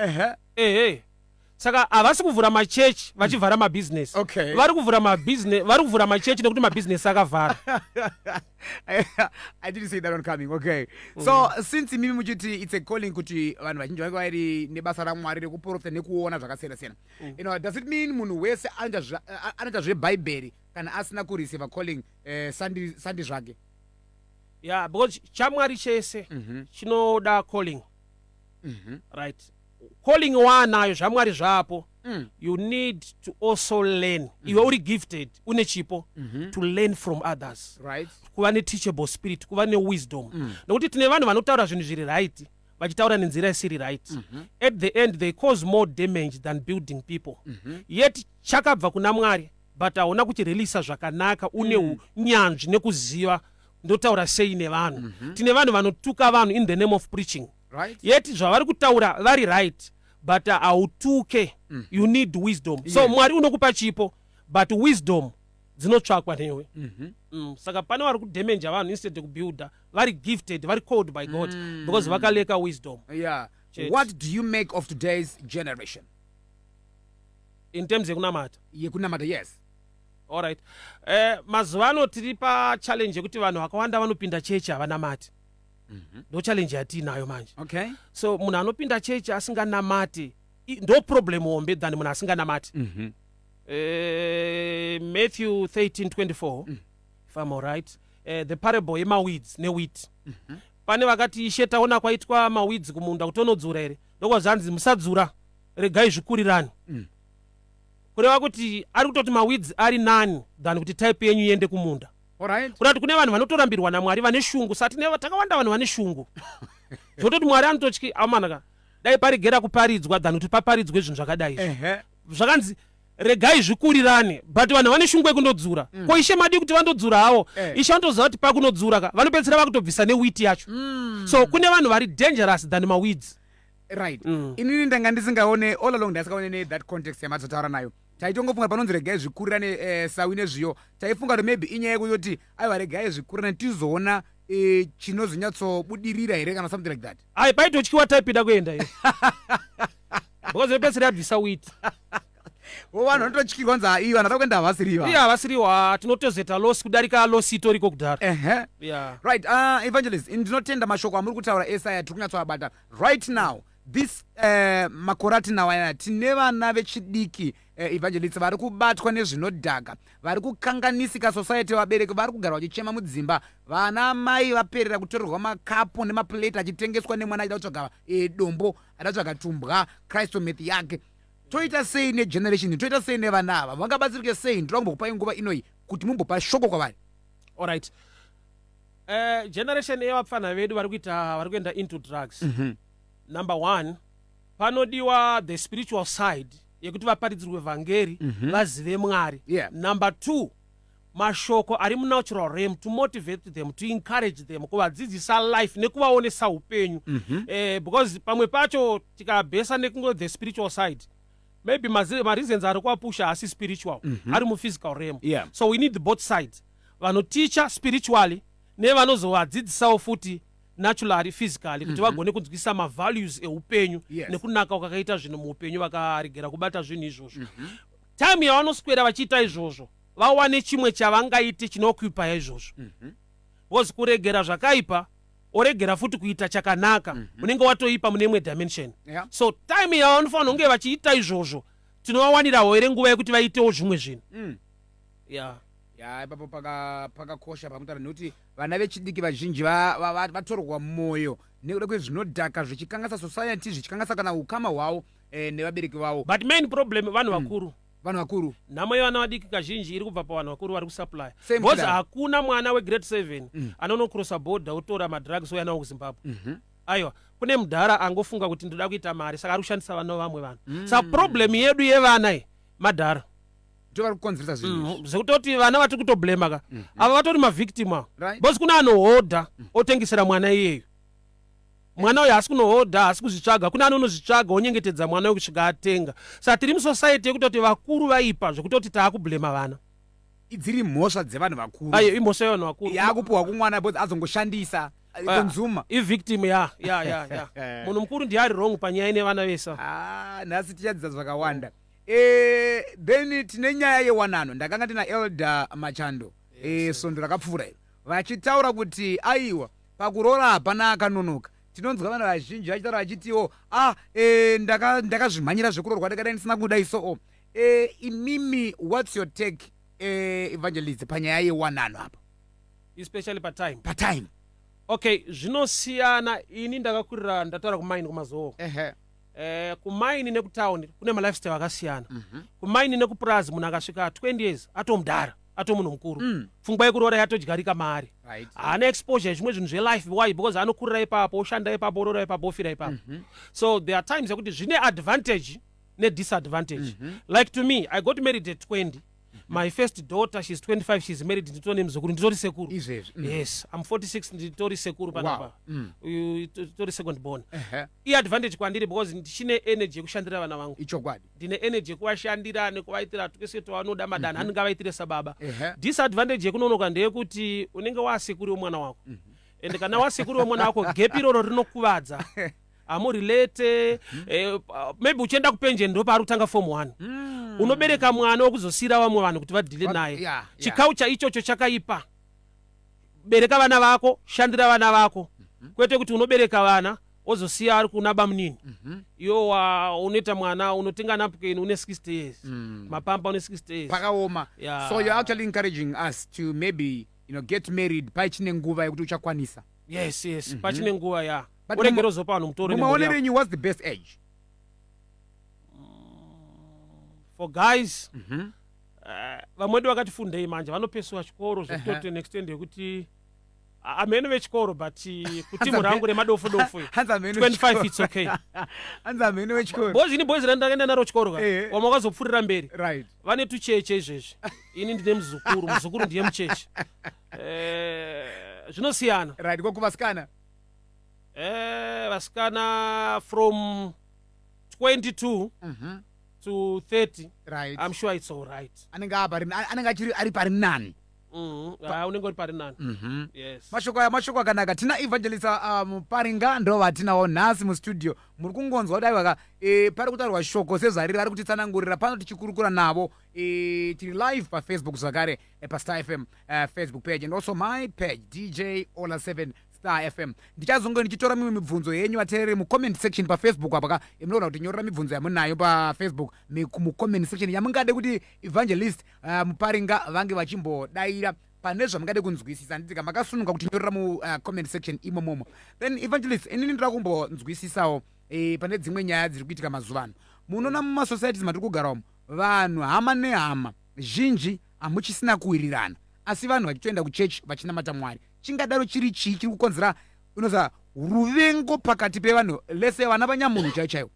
saka havasi kuvhura machechi vachivhara mabusiness vari kuvhura machechi nekuti mabusiness akavhara. I didn't see that one coming. Okay. So since mimi muchiti it's a calling kuti vanhu vazhinji vake vari nebasa raMwari rekuprofita nekuona zvakasiyana siyana. You know, does it mean munhu wese anoita zvebhaibheri kana asina kureceive calling sandi zvake? Yeah, because chamwari chese chinoda calling. Right. Calling wanayo zvamwari zvapo. You need to also learn. Iwe uri gifted une chipo to learn from others. Right. Kuva ne teachable spirit, kuva ne wisdom. Nokuti tine vanhu vanotaura zvinhu zviri right, vachitaura nenzira isiri right. At the end they cause more damage than building people. Yet chakabva kuna Mwari, but hauna kuchireleasa zvakanaka une unyanzvi nekuziva ndotaura sei nevanhu. Tine vanhu vanotuka vanhu in the name of preaching. Right. Yet zvavari kutaura vari right, but hautuke. You need wisdom. So Mwari unokupa chipo, but wisdom dzinotsvakwa newe. Saka pane vari kudamage vanhu instead kubuilda vari gifted, vari called by God because vakaleka wisdom. Yeah. What do you make of today's generation in terms yekunamata? Yekunamata, yes. All right. Mazuva ano tiri pa challenge yekuti vanhu vakawanda vanopinda chechi havanamati. Ndo challenge yatinayo manje. Okay. So munhu anopinda chechi asinganamati ndo problem hombe than munhu asinganamati. Matthew 13:24 if I'm all right. The parable yemaweeds newheat. Pane vakati Ishe taona kwaitwa maweeds kumunda kuti onodzura here. Ndokwazvanzi musadzura, regai zvikurirani. Kureva kuti ari kutoti maweeds ari nani than kuti type yenyu iende kumunda. Alright. Kurati kune vanhu vanotorambirwa naMwari vane shungu, sati takawanda vanhu vane shungu. Zvototi Mwari anototyi amanaka. Dai parigera kuparidzwa than kuti paparidzwe zvinhu zvakadai. Zvakanzi regai zvikurirane, but vanhu vane shungu yekundodzura. Ko Ishe madi kuti vandodzura hawo. Ishe anotoziva kuti pakunodzura ka vanopedzera vakutobvisa newheat yacho. So kune vanhu vari dangerous than maweeds. Right. Inini ndanga ndisingaone all along ndasikaone that context yamatsotaura nayo. Taitongofunga panonzi regai zvikurirane sawi nezviyo. Taifunga kuti maybe inyaya yekuti aiwa regai zvikurirane tizoona chinozonyatsobudirira here kana something like that. Ai paitotyiwa taipida kuenda iyo. Because vepedzera abvisa wheat. Vanhu vanototyirwa kunzi ivo vanhu kuenda havasiriva. Iya havasiriwa, tinotozeta losi kudarika losi itoriko kudhara. Yeah. Right. Evangelist, ndinotenda mashoko amuri kutaura esaya tiri kunyatsovabata. Right now, this makore atinawo tine vana vechidiki evangelist vari kubatwa nezvinodhaka, vari kukanganisika society, vabereki vari kugara vachichema mudzimba, vana mai vaperera kutorerwa makapu nemaplate achitengeswa nemwana achida kutsvaga dombo, achida kutsvaga tumbwa Christomath yake. Toita sei negeneration, toita sei nevana ava, vangabatsirike sei? Ndinoda kumbokupai nguva inoi kuti mumbopa shoko kwavari. All right. Generation yevapfana vedu vari kuenda into drugs. Number one, panodiwa the spiritual side yekuti vaparidzirwe vhangeri vazive Mwari. Number two, mashoko ari munatural realm to motivate them, to encourage them, kuvadzidzisa life nekuvaonesa upenyu. Because pamwe pacho tikabhesa nekungo the spiritual side, maybe mareasons ari kuapusha asi spiritual, ari muphysical realm. So we need both sides. Vanoticha spiritually nevanozovadzidzisawo futi naturally, physically, kuti vagone kunzwisa mavalues eupenyu nekunaka kwakaita zvinhu muupenyu vakaregera kubata zvinhu izvozvo. Time yavanoswera vachiita izvozvo vawane chimwe chavangaite chinokupa izvozvo. Because kuregera zvakaipa oregera futi kuita chakanaka unenge watoipa mune imwe dimension. So time yavanofanira kunge vachiita izvozvo tinovawanirawo here nguva yekuti vaitewo zvimwe zvinhu. Ipapo pakakosha pamutara nekuti vana vechidiki vazhinji vatorwa mwoyo nekuda kwezvinodhaka zvichikangasa society, zvichikangasa kana ukama hwavo nevabereki vavo. But main problem vanhu vakuru. Vanhu vakuru. Nhamo yevana vadiki kazhinji iri kubva pavanhu vakuru vari kusupply. Because hakuna mwana wegrade 7 anonocrossa border otora madrugs oyanawo kuZimbabwe. Aiwa, kune mudhara angofunga kuti ndoda kuita mari saka ari kushandisa vana vamwe vanhu. Saka problem yedu yevana madhara zvekutoti vana vatiri kutoblema ka ava vatori mavictim. Because kuna anohodha otengesera mwana iyeyo. Mwana uyo hasi kunohodha, hasi kuzvitsvaga, kuna anonozvitsvaga onyengetedza mwana uyo kusvika atenga. Saka tiri musociety yekutoti vakuru vaipa zvekutoti taakublema vana. dziri mhosva dzevanhu vakuru ayo imhosva yevanhu vakuru yakupuwa kumwana because azongoshandisa konzuma ivictim ya munhu mukuru ndiye ari wrong panyaya ine vana vesa nhasi tichadzidza zvakawanda then tine nyaya yewanano ndakanga tina elder machando sondo rakapfuura iro vachitaura kuti aiwa pakuroora hapana akanonoka. Tinonzwa vanhu vazhinji vachitaura vachitiwo ndakazvimhanyira zvekuroorwa ndakadai ndisina kuda iso imimi what's your take evangelist panyaya yewanano apa especially patime okay zvinosiyana. Ini ndakakurira ndataura kumaini kumazowo kumaini nekutaundi kune malifestyle akasiyana. Kumaini nekupurazi munhu akasvika 20 years atomudhara atomunhu mukuru pfungwa yekuroora yatodyarika maari haana exposure zvimwe zvinhu zvelife. Why? Because anokurira ipapo oshanda ipapo oroora ipapo ofira ipapo. So there are times yekuti zvine advantage nedisadvantage. Like to me, I got married at 20. My first daughter, she's 25, she's married, nditori mzukuru, nditori sekuru. Yes, I'm 46, nditori sekuru panapa. Nditori second born. Advantage kwandiri because ndichine energy yekushandira vana vangu. Ichokwadi. Ndine energy yekuvashandira nekuvaitira twese twavanoda madana anenge avaitire sababa. Disadvantage yekunonoka ndeyekuti unenge wasekuru womwana wako. And kana wasekuru womwana wako gap iroro rinokuvadza. Amurelate maybe uchienda kupenje ndo paari kutanga form 1 unobereka mwana wokuzosira vamwe vanhu kuti vadhile naye. Chikaucha ichocho chakaipa. Bereka vana vako, shandira vana vako. Kwete kuti unobereka vana ozosiya ari kunaba munini. Iwo unoita mwana unotenga napkin une 60 years. Mapamba une 60 years. Pakaoma. So you're actually encouraging us to maybe get married pachine nguva yekuti uchakwanisa. Yes. Pachine nguva ya. What's the best age? For guys, vamwedu vakati manje vanopeswa chikoro zvekutoti neextend yekuti amene vechikoro but kuti murangu remadofo 25 it's okay. Hanza amene vechikoro. Boys ini boys randakaenda naro chikoro wamwe wakazopfurira mberi. Right. Vane tucheche izvezvi. Ini ndine muzukuru ndiye mucheche. Zvinosiyana. Right, kokuvasikana. Vasikana from 22 to 30. Right. I'm sure it's all right. Anenge ari pari nani. Unenge uri pari nani. Yes. Mashoko akanaka. Tina Evangelist Muparinga ndo vatinawo nhasi mustudio. Muri kungonzwa kudai waka pari kutaurwa shoko sezvariri ari kutitsanangurira pano tichikurukura navo. Tiri live pa Facebook zvakare pa Star FM Facebook page and also my page DJ Ollah 7 Star FM. Ndichazonge ndichitora mimwe mibvunzo yenyu vateereri mucomment section pa Facebook apa munoona kuti nyorera mibvunzo yamunayo pa Facebook mucomment section yamungade kuti Evangelist Muparinga vange vachimbodaira pane zvamungade kunzwisisa. Nditika makasununga kuti nyorera comment section imomomo. Then Evangelist inini ndira kumbonzwisisawo pane dzimwe nyaya dziri kuitika mazuva ano. Munoona mumasocieties matiri kugara umo vanhu hama nehama zhinji hamuchisina kuwirirana asi vanhu vachitoenda kuchechi vachinamata Mwari. Chingadaro chiri chii chiri kukonzera unoza ruvengo pakati pevanhu lese vana vanyamunhu chaivo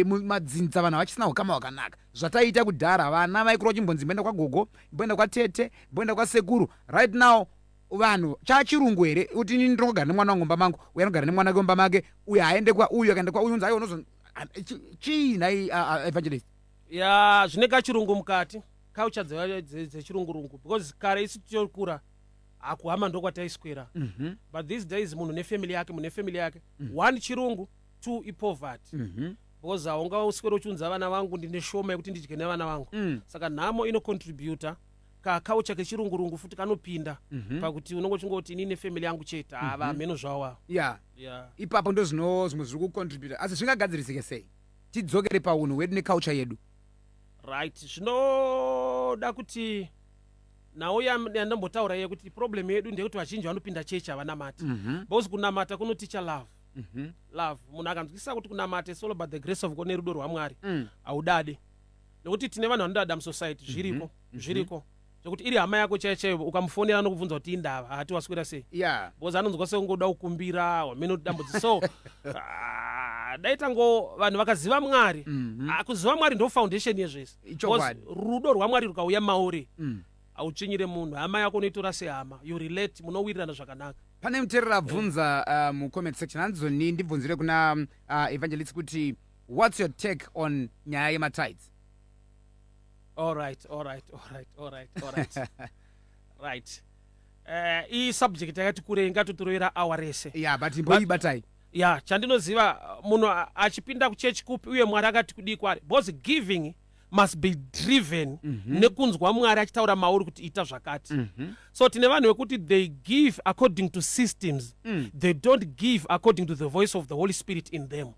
madzinza vanhu vachisina ukama hwakanaka. Zvataita kudhara vana vaikura chimbonzi mboenda kwagogo mboenda kwatete mboenda kwasekuru. Right now vanhu chachirungu here kuti ini ndinogara nemwana wangomba mangu uyu anogara nemwana wake womba make uyu haende kwauyu akaenda kwauyu unzi aiwa unozo chii nai Evangelist. Zvine kachirungu mukati culture dzechirungurungu because kare isi tichokura akuhama ndokwataiswera. But these days munhu nefamily yake one chirungu, two ipoverty. Because aunga uswera uchunza vana vangu ndine shoma yekuti ndidye nevana vangu. Saka nhamo inocontributa culture kechirungurungu futi kanopinda pakuti unongo chingoti ini nefamily yangu chete ava meno zvawa. Ipapo ndo zvimwe zviri kucontributa asi zvingagadzirisike sei tidzokere paunhu hwedu neculture yedu. Right, zvinoda kuti nawo yandambotaura yekuti problem yedu ndeyekuti vazhinji vanopinda chechi havanamati. Because kunamata kunoticha love. Munhu akanzwisisa kuti kunamata is all about the grace of God nerudo rwaMwari haudade. Nekuti tine vanhu vanodada musociety zviriko zvekuti iri hama yako chaiyo ukamufonera anokubvunza kuti indava hati waswera sei. Because anonzwa seungoda kukumbira wamene dambudziko. So daitango vanhu vakaziva Mwari. Kuziva Mwari ndo foundation yezvese. Rudo rwaMwari rukauya mauri auchinyire munhu hama yako unoitora sehama you relate munowirirana zvakanaka. Pane muteerera abvunza mucomment section hanzoni ndibvunzire kuna Evangelist kuti what's your take on nyaya yematithes. All right. Right. I subject yakati kurenga tutorovera hour rese. Yeah, but imboibatai. Yeah, chandinoziva munhu achipinda kuchechi kupi uye Mwari akati kudii kwaari. Because giving must be driven nekunzwa Mwari achitaura mauri kuti ita zvakati. So tine vanhu vekuti they give according to systems. They don't give according to the voice of the Holy Spirit in them.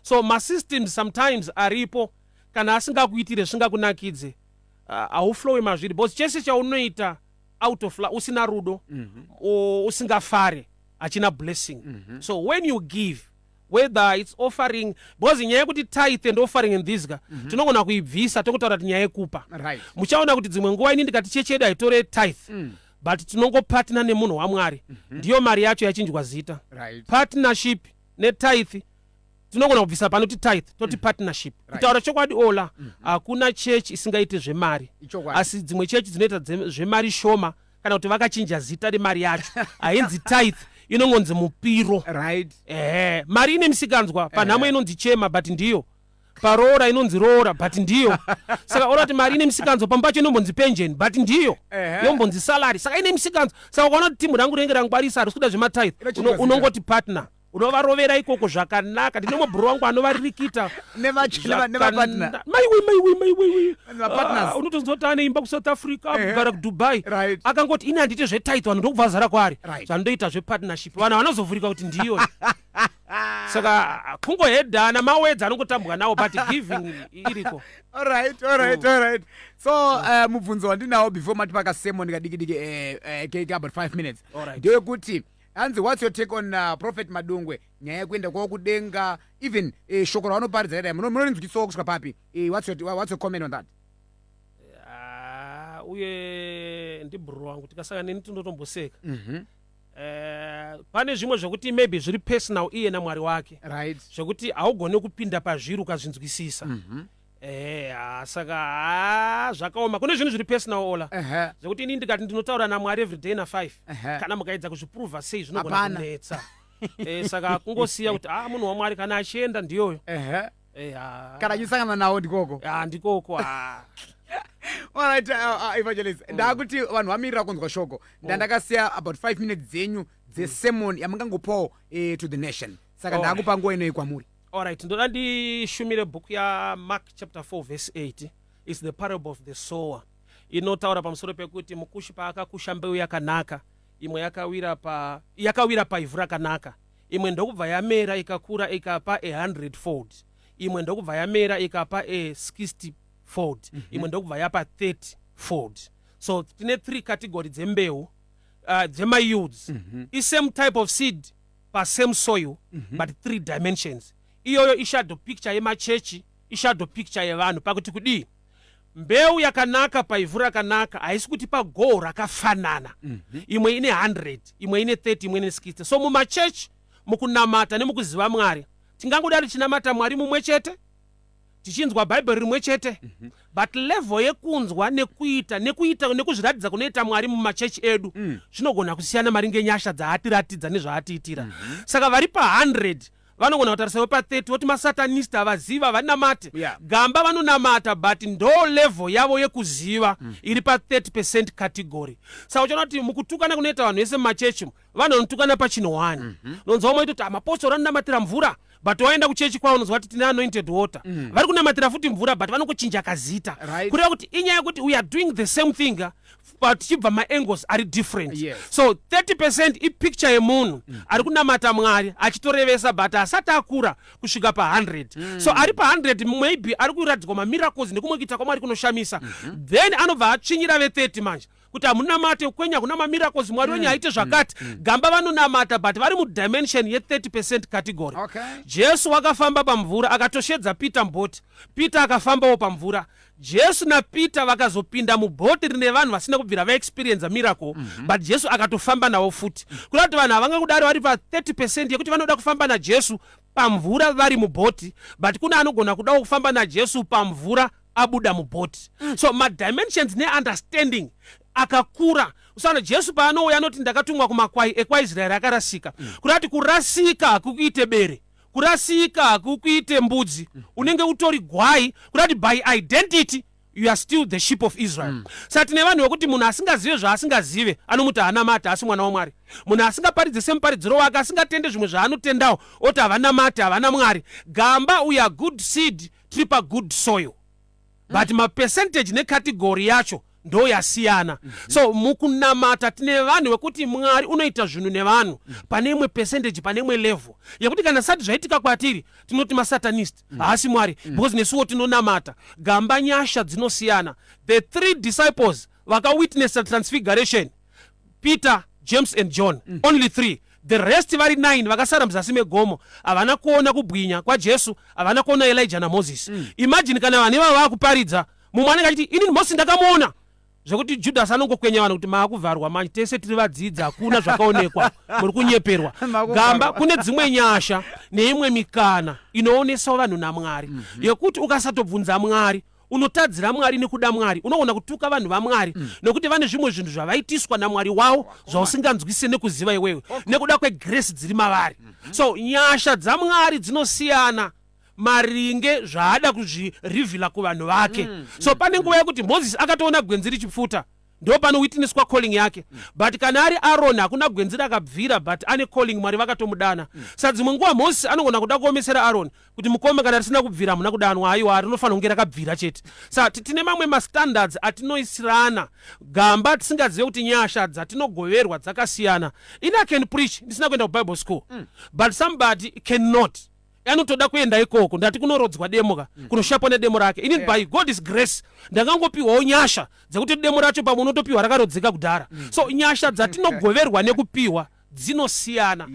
So masystems sometimes aripo kana asingakuitire zvingakunakidze hauflowe mazviri. Because chese chaunoita out of love usina rudo usingafare achina blessing. So when you give, whether it's offering, because nyaya yekuti tithe and offering in this tinogona kuibvisa tokutaura kuti nyaya yekupa. Muchaona kuti dzimwe nguva ini ndikati chechi yedu haitore tithe, but tinongopartner nemunhu waMwari, ndiyo mari yacho yachinjwa zita. Partnership netithe tinogona kubvisa panoti tithe toti partnership. Kutaura chokwadi Ola, hakuna chechi isingaite zvemari, asi dzimwe chechi dzinoita zvemari shoma kana kuti vakachinja zita remari yacho hainzi tithe, inongonzi mupiro. Mari ine misikanzwa panhamo inonzi chema but ndiyo, paroora inonzi roora but ndiyo. Saka ora kuti mari ine misikanzwa pambacho inombonzi pension but ndiyo, yombonzi salary. Saka ine misikanzwa. Saka ukaona kuti timu rangu renge rangwarisa hari kuda zvematithe, unongoti partner, unovarovera ikoko zvakanaka. Ndinomobhuru wangu anovaririkita maiwe unotonzoti ane imba kuSouth Africa kugara kuDubai, akangoti ini handite zvetithe vanhu ndokubva zara kwaari, zvandoita zvepartnership vanhu vanozovhurika kuti ndiyo. Saka kungohedhana mawedzi anongotambwa nawo but giving iriko. Alright. So mubvunzo wandinawo before matipaka sermon kadiki keke about 5 minutes ndeyekuti hanzi what's your take on Prophet Madungwe nyaya yekuenda kwavo kudenga, even shoko ravanoparidza redai munorinzwisawo kusvika papi? What's your comment on that? Uye ndibhuru wangu tikasaka neni tindotomboseka. Pane zvimwe zvokuti maybe zviri personal iye naMwari wake, zvokuti haugone kupinda pazviri ukazvinzwisisa. Saka zvakaoma. Kune zvinhu zviri personal Ola, zvokuti ini ndikati ndinotaura naMwari every day na5 kana mukaedza kuzvipruvha sei zvinogona kunetsa. Saka kungosiya kuti munhu waMwari kana achienda ndiyoyo. Kana achisangana nawo ndikoko. Ndikoko. Alright, Evangelist, ndakuti vanhu vamirira kunzwa shoko. Ndandakasiya about 5 minutes dzenyu dzesermon yamungangopawo to the nation. Saka ndakupa nguva inoyi kwamuri. Alright, ndoda ndishumire book ya Mark chapter 4 verse 8. It's the parable of the sower. Inotaura pamusoro pekuti mukushi paakakusha mbeu yakanaka, imwe yakawira paivhu rakanaka, imwe ndokubva yamera ikakura ikapa 100 fold, imwe ndokubva yamera ikapa 60 fold, imwe ndokubva yapa 30 fold. So tine 3 category dzembeu dzemayields. Same type of seed pa same soil, but 3 dimensions. Iyoyo ishadow picture yemachechi, ishadow picture yevanhu pakuti kudii mbeu yakanaka paivhu rakanaka haisi kuti pagoho rakafanana. Imwe ine 100, imwe ine 30, imwe ine 60. So mumachechi mukunamata nemukuziva Mwari tingangodari chinamata Mwari mumwe chete, tichinzwa bhaibheri rimwe chete, but level yekunzwa nekuita nekuzviratidza kunoita Mwari mumachechi edu zvinogona kusiyana maringe nyasha dzaatiratidza nezvaatiitira. Saka vari pa 100 vanogona kutarisawo pa 30 voti masatanista havaziva vanamate. Gamba vanonamata but ndo level yavo yekuziva iri pa 30% category. Saka uchaona kuti mukutukana kunoita vanhu vese mumachechi vanotukana pachinohwani. Nonzwa umwe kuti mapostori anonamatira mvura but waenda kuchechi kwavo unonzwa kuti tine anointed water. Vari kunamatira futi mvura but vanongochinja kazita. Kureva kuti inyaya yekuti we are doing the same thing but tichibva maangles ari different. So 30% ipicture yemunhu ari kunamata Mwari achitorevesa but asati akura kusvika pa 100. So ari pa 100 maybe ari kuradzikwa mamiracles nekumwe kuita kwaMwari kunoshamisa. Then anobva atsvinyira ve30 manje kuti hamunamate kwenya kuna mamiracles Mwari wenyu aite zvakati. Gamba vanonamata but vari mudimension ye30% category. Jesu wakafamba pamvura akatoshedza Peter mboti, Peter akafambawo pamvura. Jesu naPeter vakazopinda mubhoti rine vanhu vasina kubvira vaexperience miracle, but Jesu akatofamba nawo futi. Kuda kuti vanhu havangakudaro vari pa 30% yekuti vanoda kufamba naJesu pamvura vari mubhoti, but kuna anogona kudawo kufamba naJesu pamvura abuda mubhoti. So madimensions neunderstanding akakura. Usana Jesu paanouya anoti ndakatumwa kumakwai ekwaIsraeri akarasika. Kuda kuti kurasika hakukuite bere, kurasika hakukuite mbudzi, unenge utori gwai. Kuda kuti by identity you are still the sheep of Israel. Saka tine vanhu vekuti munhu asingazive zvaasingazive anomuti haanamati asi mwana waMwari. Munhu asingaparidze semuparidziro wake, asingatende zvimwe zvaanotendawo oti havana mati, havana Mwari. Gamba we are good seed tiri pagood soil, but mapercentage necategory yacho ndo yasiyana. So mukunamata tine vanhu vekuti Mwari unoita zvinhu nevanhu pane imwe percentage, pane imwe level yekuti kana sati zvaitika kwatiri tinoti masatanist haasi Mwari, because nesuwo tinonamata. Gamba nyasha dzinosiyana. The 3 disciples vakawitnessa transfiguration, Peter, James and John, only 3. The rest vari 9 vakasara muzasi megomo, havana kuona kubwinya kwaJesu, havana kuona Elijah naMoses. Imagine kana vanhu ivava vakuparidza, mumwe anenge achiti inini Mose ndakamuona, zvekuti Judas anongokwenya vanhu kuti maakuvharwa manje, tese tiri vadzidzi, hakuna zvakaonekwa, muri kunyeperwa. Gamba kune dzimwe nyasha neimwe mikana inoonesa vanhu naMwari, yekuti ukasatobvunza Mwari unotadzira Mwari nekuda Mwari, unoona kutuka vanhu vaMwari nokuti vane zvimwe zvinhu zvavaitiswa naMwari wavo zvausinganzwise nekuziva iwewe nekuda kwegrace dziri mavari. So nyasha dzaMwari dzinosiyana maringe zvaada kuzvirivhila kuvanhu vake. So pane nguva yekuti Moses akatoona gwenzi richipfuta, ndo pano witnesswa calling yake. But kana ari Aaron hakuna gwenzi rakabvira, but ane calling Mwari vakatomudana. Saka dzimwe nguva Moses anogona kuda kuomesera Aaron kuti mukome kana risina kubvira muna kudanwa, aiwa rinofanira kunge rakabvira chete. Saka tine mamwe mastandards atinoisirana. Gamba tisingazive kuti nyasha dzatinogoverwa dzakasiyana. I can preach ndisina kuenda kuBible school, but somebody cannot. Anotoda kuenda ikoko, ndati kunorodzwa demoka, kunoshapwa nedemo rake. Inini by God's grace ndakangopiwawo nyasha dzekuti demo racho pamwe unotopiwa rakarodzeka kudhara. So nyasha dzatinogoverwa nekupiwa dzinosiyana.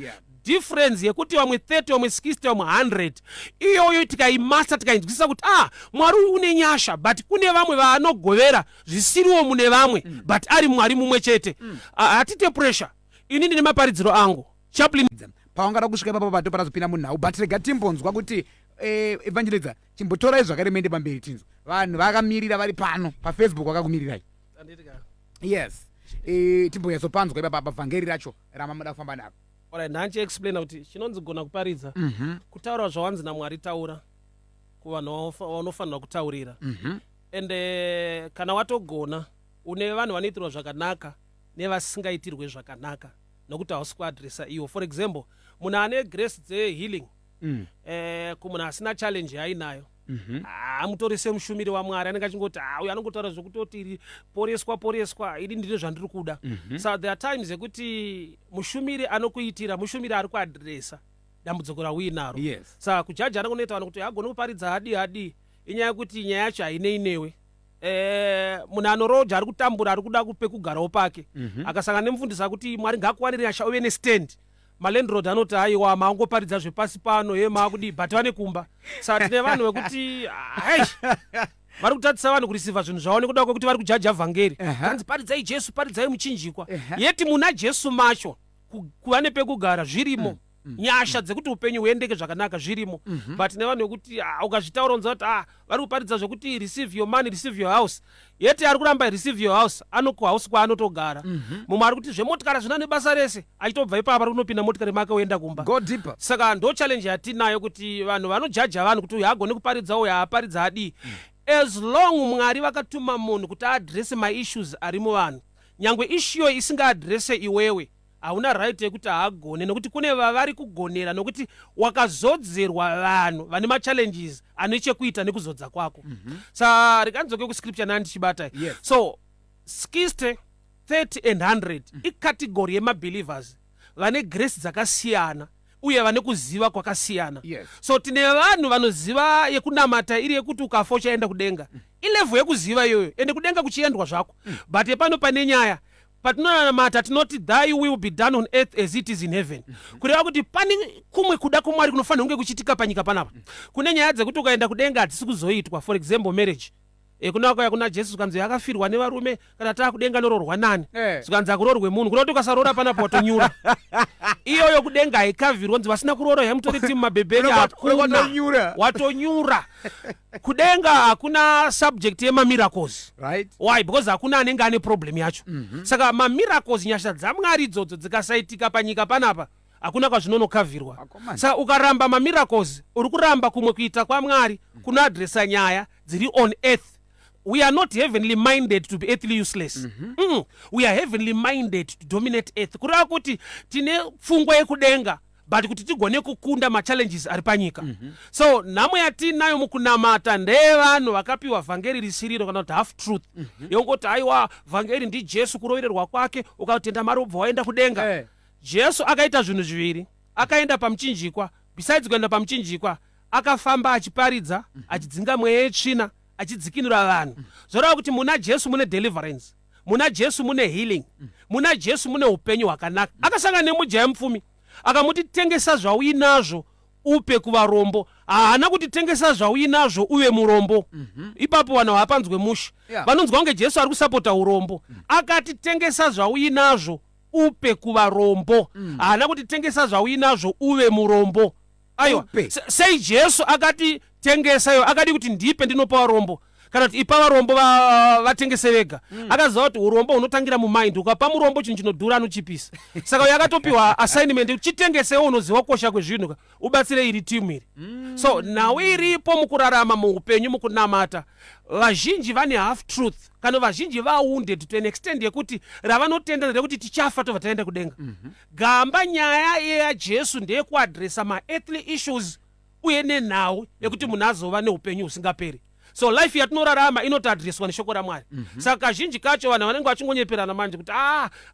Difference yekuti vamwe 30, vamwe 60, vamwe 100, iyoyo tikaimasa tikainzwisisa kuti Mwari une nyasha, but kune vamwe vaanogovera zvisiriwo mune vamwe, but ari Mwari mumwe chete. Hatite pressure. Ini ndine maparidziro angu. Chaplain paungada kusvika ipapo pato parazopinda munhau, but rega timbonzwa kuti Evangelist chimbotorai zvakaremende pamberi tinzwa vanhu vakamirira vari pano paFacebook vakakumirirai. Yes, timbonyatsopanzwa ipapa vhangeri racho ramamuda kufamba naro. Alright, ndanchi explain kuti chinonzi gona kuparidza kutaura zvawanzi naMwari taura kuvanhu vanofanira kutaurira. And kana watogona une vanhu vanoitirwa zvakanaka nevasingaitirwe zvakanaka nokuti hausi kuadresa iwo. For example, munhu ane grace dzehealing, kumunhu asina challenge yainayo, amutorise mushumiri waMwari, anenge achingoti uyu anongotaura zvekutoti poreswa, ini ndine zvandiri kuda. So there are times yekuti mushumiri anokuitira mushumiri ari kuadresa dambudziko rauinaro. Saka kujaji anonoita vanhu kuti agone kuparidza hadi inyaya yekuti nyaya yacho hainei newe. Munhu anoroja ari kutambura, ari kuda pekugarawo pake, akasangana nemufundisi akuti Mwari ngaakuwanire nyasha uve nestand, malandlord anoti aiwa maangoparidza zvepasi pano maakudi, but vane kumba. Saka tine vanhu vekuti vari kutatisa vanhu kurisivha zvinhu zvavo nekuda kwekuti vari kujaja vhangeri. Kanzi paridzai Jesu, paridzai muchinjikwa. Yeti muna Jesu macho kuva nepekugara zvirimo, nyasha dzekuti upenyu huendeke zvakanaka zvirimo. But nevanhu vekuti ukazvitaura unza kuti vari kuparidza zvekuti receive your money, receive your house. Yeti ari kuramba receive your house, anokuhouse kwaanotogara. Mumwe ari kuti zvemotikari zvina nebasa rese, achitobva ipapo ari kunopinda motikari make oenda kumba. Go deeper. Saka ndo challenge yatinayo kuti vanhu vanojaja vanhu kuti uyu agone kuparidza uyu haaparidza hadi. As long Mwari vakatuma munhu kuti aadrese maissues ari muvanhu, nyangwe issue isingaadrese iwewe, hauna right yekuti haagone, nokuti kune vavari kugonera nokuti wakazodzerwa vanhu vane machallenges ane chekuita nekuzodza kwako. Saka rikanzoke kuscripture nandichibata. So 60, 30 and 100 icategory yemabelievers vane grace dzakasiyana uye vane kuziva kwakasiyana. So tine vanhu vanoziva yekunamata iri yekuti ukafa uchaenda kudenga, ilevel yekuziva iyoyo, ende kudenga kuchiendwa zvako. But yepano pane nyaya patinonamata tinoti thy will be done on earth as it is in heaven. Kureva kuti pane kumwe kuda kwamwari kunofanira kunge kuchitika panyika panapa. Kune nyaya dzekuti ukaenda kudenga hadzisi kuzoitwa. For example, marriage. Kunakauya kuna Jesu zvikanzi yakafirwa nevarume kana taakudenga nororwa nani. Zvikanzi akurorwe munhu, kunoti ukasarora panapo watonyura. Iyoyo kudenga haikavhirwa, nzi vasina kurora yamutori timu mabhebheri hakuna, watonyura. Kudenga hakuna subject yemamiracles. Why? Because hakuna anenge ane problem yacho. Saka mamiracles, nyasha dzaMwari idzodzo dzikasaitika panyika panapa, hakuna kwazvinonokavhirwa. Saka ukaramba mamiracles, uri kuramba kumwe kuita kwaMwari kunoadresa nyaya dziri on earth. we are not heavenly minded to be earthly useless. We are heavenly minded to dominate earth. Kureva kuti tine pfungwa yekudenga but kuti tigone kukunda machallenges ari panyika. So nhamo yatinayo mukunamata ndevanhu vakapiwa vhangeri risiriro kana kuti half truth. Yongoti aiwa vhangeri ndi Jesu kurovererwa kwake ukatenda mari ubva waenda kudenga. Jesu akaita zvinhu zviviri. Akaenda pamuchinjikwa, besides kuenda pamuchinjikwa akafamba achiparidza, achidzinga mweya yetsvina, achidzikinura vanhu. Zvoreva kuti muna Jesu mune deliverance, muna Jesu mune healing, muna Jesu mune upenyu hwakanaka. Akasangana nemujaya mupfumi akamuti tengesa zvauinazvo upe kuvarombo. Haana kuti tengesa zvauinazvo uve murombo. Ipapo vanhu havapanzwe musha. Vanonzwa kunge Jesu ari kusapota urombo. Akati tengesa zvauinazvo upe kuvarombo. Haana kuti tengesa zvauinazvo uve murombo. Aiwa, sei Jesu akati tengesa yo, akati kuti ndipe ndinopa varombo. Kana kuti ipa varombo vatengese vega. Akaziva kuti urombo unotangira mumind, ukapa murombo chinhu chinodhura anochipisa. Saka yakatopiwa assignment kuti chitengesewo unoziva kukosha kwezvinhu ubatsire iri timu iri. So nawe iripo mukurarama muupenyu mukunamata. Vazhinji vane half truth kana vazhinji vawounded to an extent yekuti ravanotenda rekuti tichafa tobva taenda kudenga. Gamba nyaya yaJesu ndeyekuadresa ma-earthly issues uye nenhau yekuti munhu azova neupenyu husingaperi. So life yatinorarama inotoadreswa neshoko raMwari. Saka kazhinji kacho vanhu vanenge vachingonyeperana manje kuti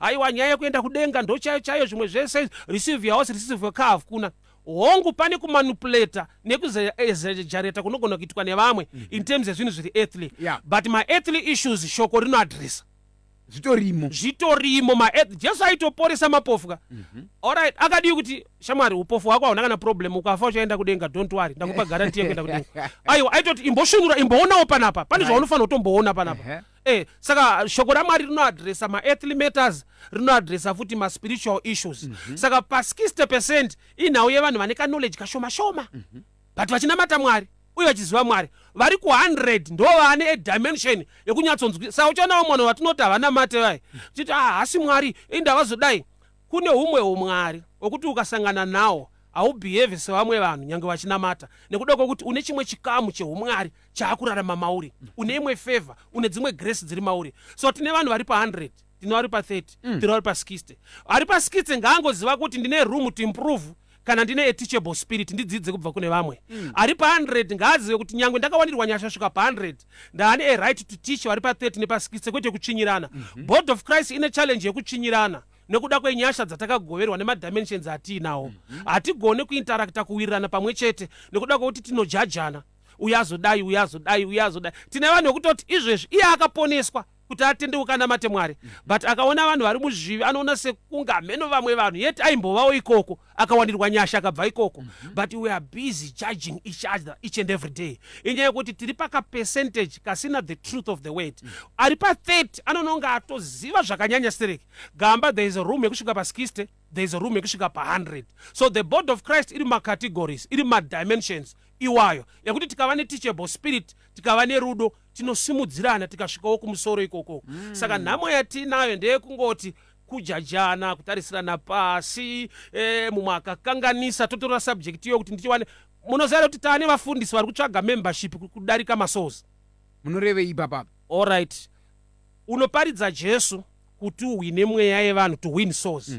aiwa nyaya yekuenda kudenga ndo chayo zvimwe zvese receive your house receive your car hakuna. Hongu pane kumanipulata nekuzejareta kunogona kuitwa nevamwe in terms of zvinhu zviri earthly. But ma-earthly issues shoko rinoadresa. Zvitorimo Jesu aitoporesa mapofu ka. Alright, akadi kuti shamwari upofu hwako hauna kana problem, ukafa uchaenda kudenga, don't worry, ndakupa guarantee yekuenda kudenga. Aiwa, aitoti imboshunura imboonawo panapa. Pane zvaunofanira kutomboona panapa. Saka shoko raMwari rinoadresa ma-earthly matters, rinoadresa futi ma-spiritual issues. Saka pa 60% inhau yevanhu vane knowledge kashoma. But vachinamata Mwari uye vachiziva Mwari. Vari ku100 ndo vane dimension yekunyatsonzwi. Saka uchaonawo munhu vatinoti havana mate vai. Chiti hasi Mwari indavazodai. Kune humwe umwari wokuti ukasangana nawo haubehave sevamwe vanhu nyange vachinamata. Nekuda kwokuti une chimwe chikamu cheumwari chaakurarama mauri. Une imwe favor, une dzimwe grace dziri mauri. So tine vanhu vari pa100, tine vari pa30, tine vari pa60. Ari pa60 ngaangoziva kuti ndine room to improve. Kana ndine a teachable spirit ndidzidze kubva kune vamwe. Ari pa100 ngaazive kuti nyangwe ndakawanirwa nyasha svika pa100 ndaane a right to teach vari pa30 nepa60 kwete kuchinyirana. Body of Christ ine challenge yekuchinyirana nekuda kwenyasha dzatakagoverwa nemadimensions atiinawo. Hatigone kuintarakta kuwirirana pamwe chete nekuda kwekuti tinojajana. Uyazodai. Tine vanhu vekutoti izvezvi iye akaponeswa kuti atendeuka namate Mwari. But akaona vanhu vari muzvivi anoona sekunga meno vamwe vanhu yeti aimbovawo ikoko akawanirwa nyasha akabva ikoko. But we are busy judging each other each and every day. Inyaya yekuti tiri paka percentage kasina the truth of the word. Ari pa30 anononga atoziva zvakanyanya stereki. Gamba there is a room yekusvika pa60, there is a room yekusvika pa100. So the body of Christ iri ma-categories, iri ma-dimensions iwayo yakuti tikava ne-teachable spirit, tikava nerudo, tinosimudzirana tikasvikawo kumusoro ikoko. Saka nhamo yatinayo ndeyekungoti kujajana, kutarisirana pasi, mumwe akakanganisa totora subject iyo kuti ndichiwane. Munoziva kuti taane vafundisi vari kutsvaga membership kudarika masouls. Munoreve ipapa. Alright. Unoparidza Jesu kuti uwine mweya yevanhu to win souls.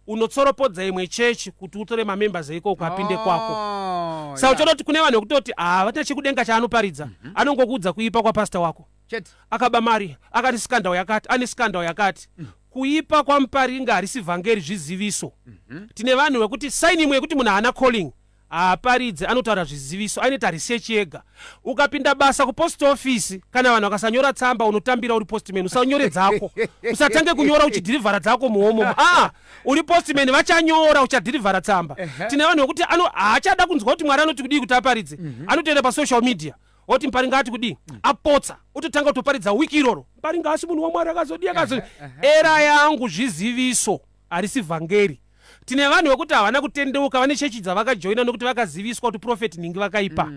Unotsoropodza imwe chechi kuti utore mamembers ikoko apinde kwako. Saka uchodoti kune vanhu vekutoti vatina chekudenga chaanoparidza. Anongokuudza kuipa kwa pastor wako. Akaba mari, akati skandal yakati, ane skandal yakati. Kuipa kwa Muparinga harisi vhangeri zviziviso. Tine vanhu vekuti sign imwe yekuti munhu haana calling aparidze anotaura zviziviso, ainoita research yega. Ukapinda basa kupost office kana vanhu vakasanyora tsamba unotambira uri postman, usanyore dzako. Usatange kunyora uchidhirivhara dzako muhomo. Uri postman vachanyora uchadhirivhara tsamba. Tine vanhu vekuti haachada kunzwa kuti Mwari anoti kudii kuti aparidze. Anotoenda pasocial media oti Muparinga ati kudii apotsa ototanga kutoparidza wiki iroro. Muparinga asi munhu waMwari akazodii akazodii. Era yangu zviziviso harisi vhangeri. Tine vanhu vekuti havana kutendeuka, vane chechi dzavakajoina nokuti vakaziviswa kuti profeti ningi vakaipa.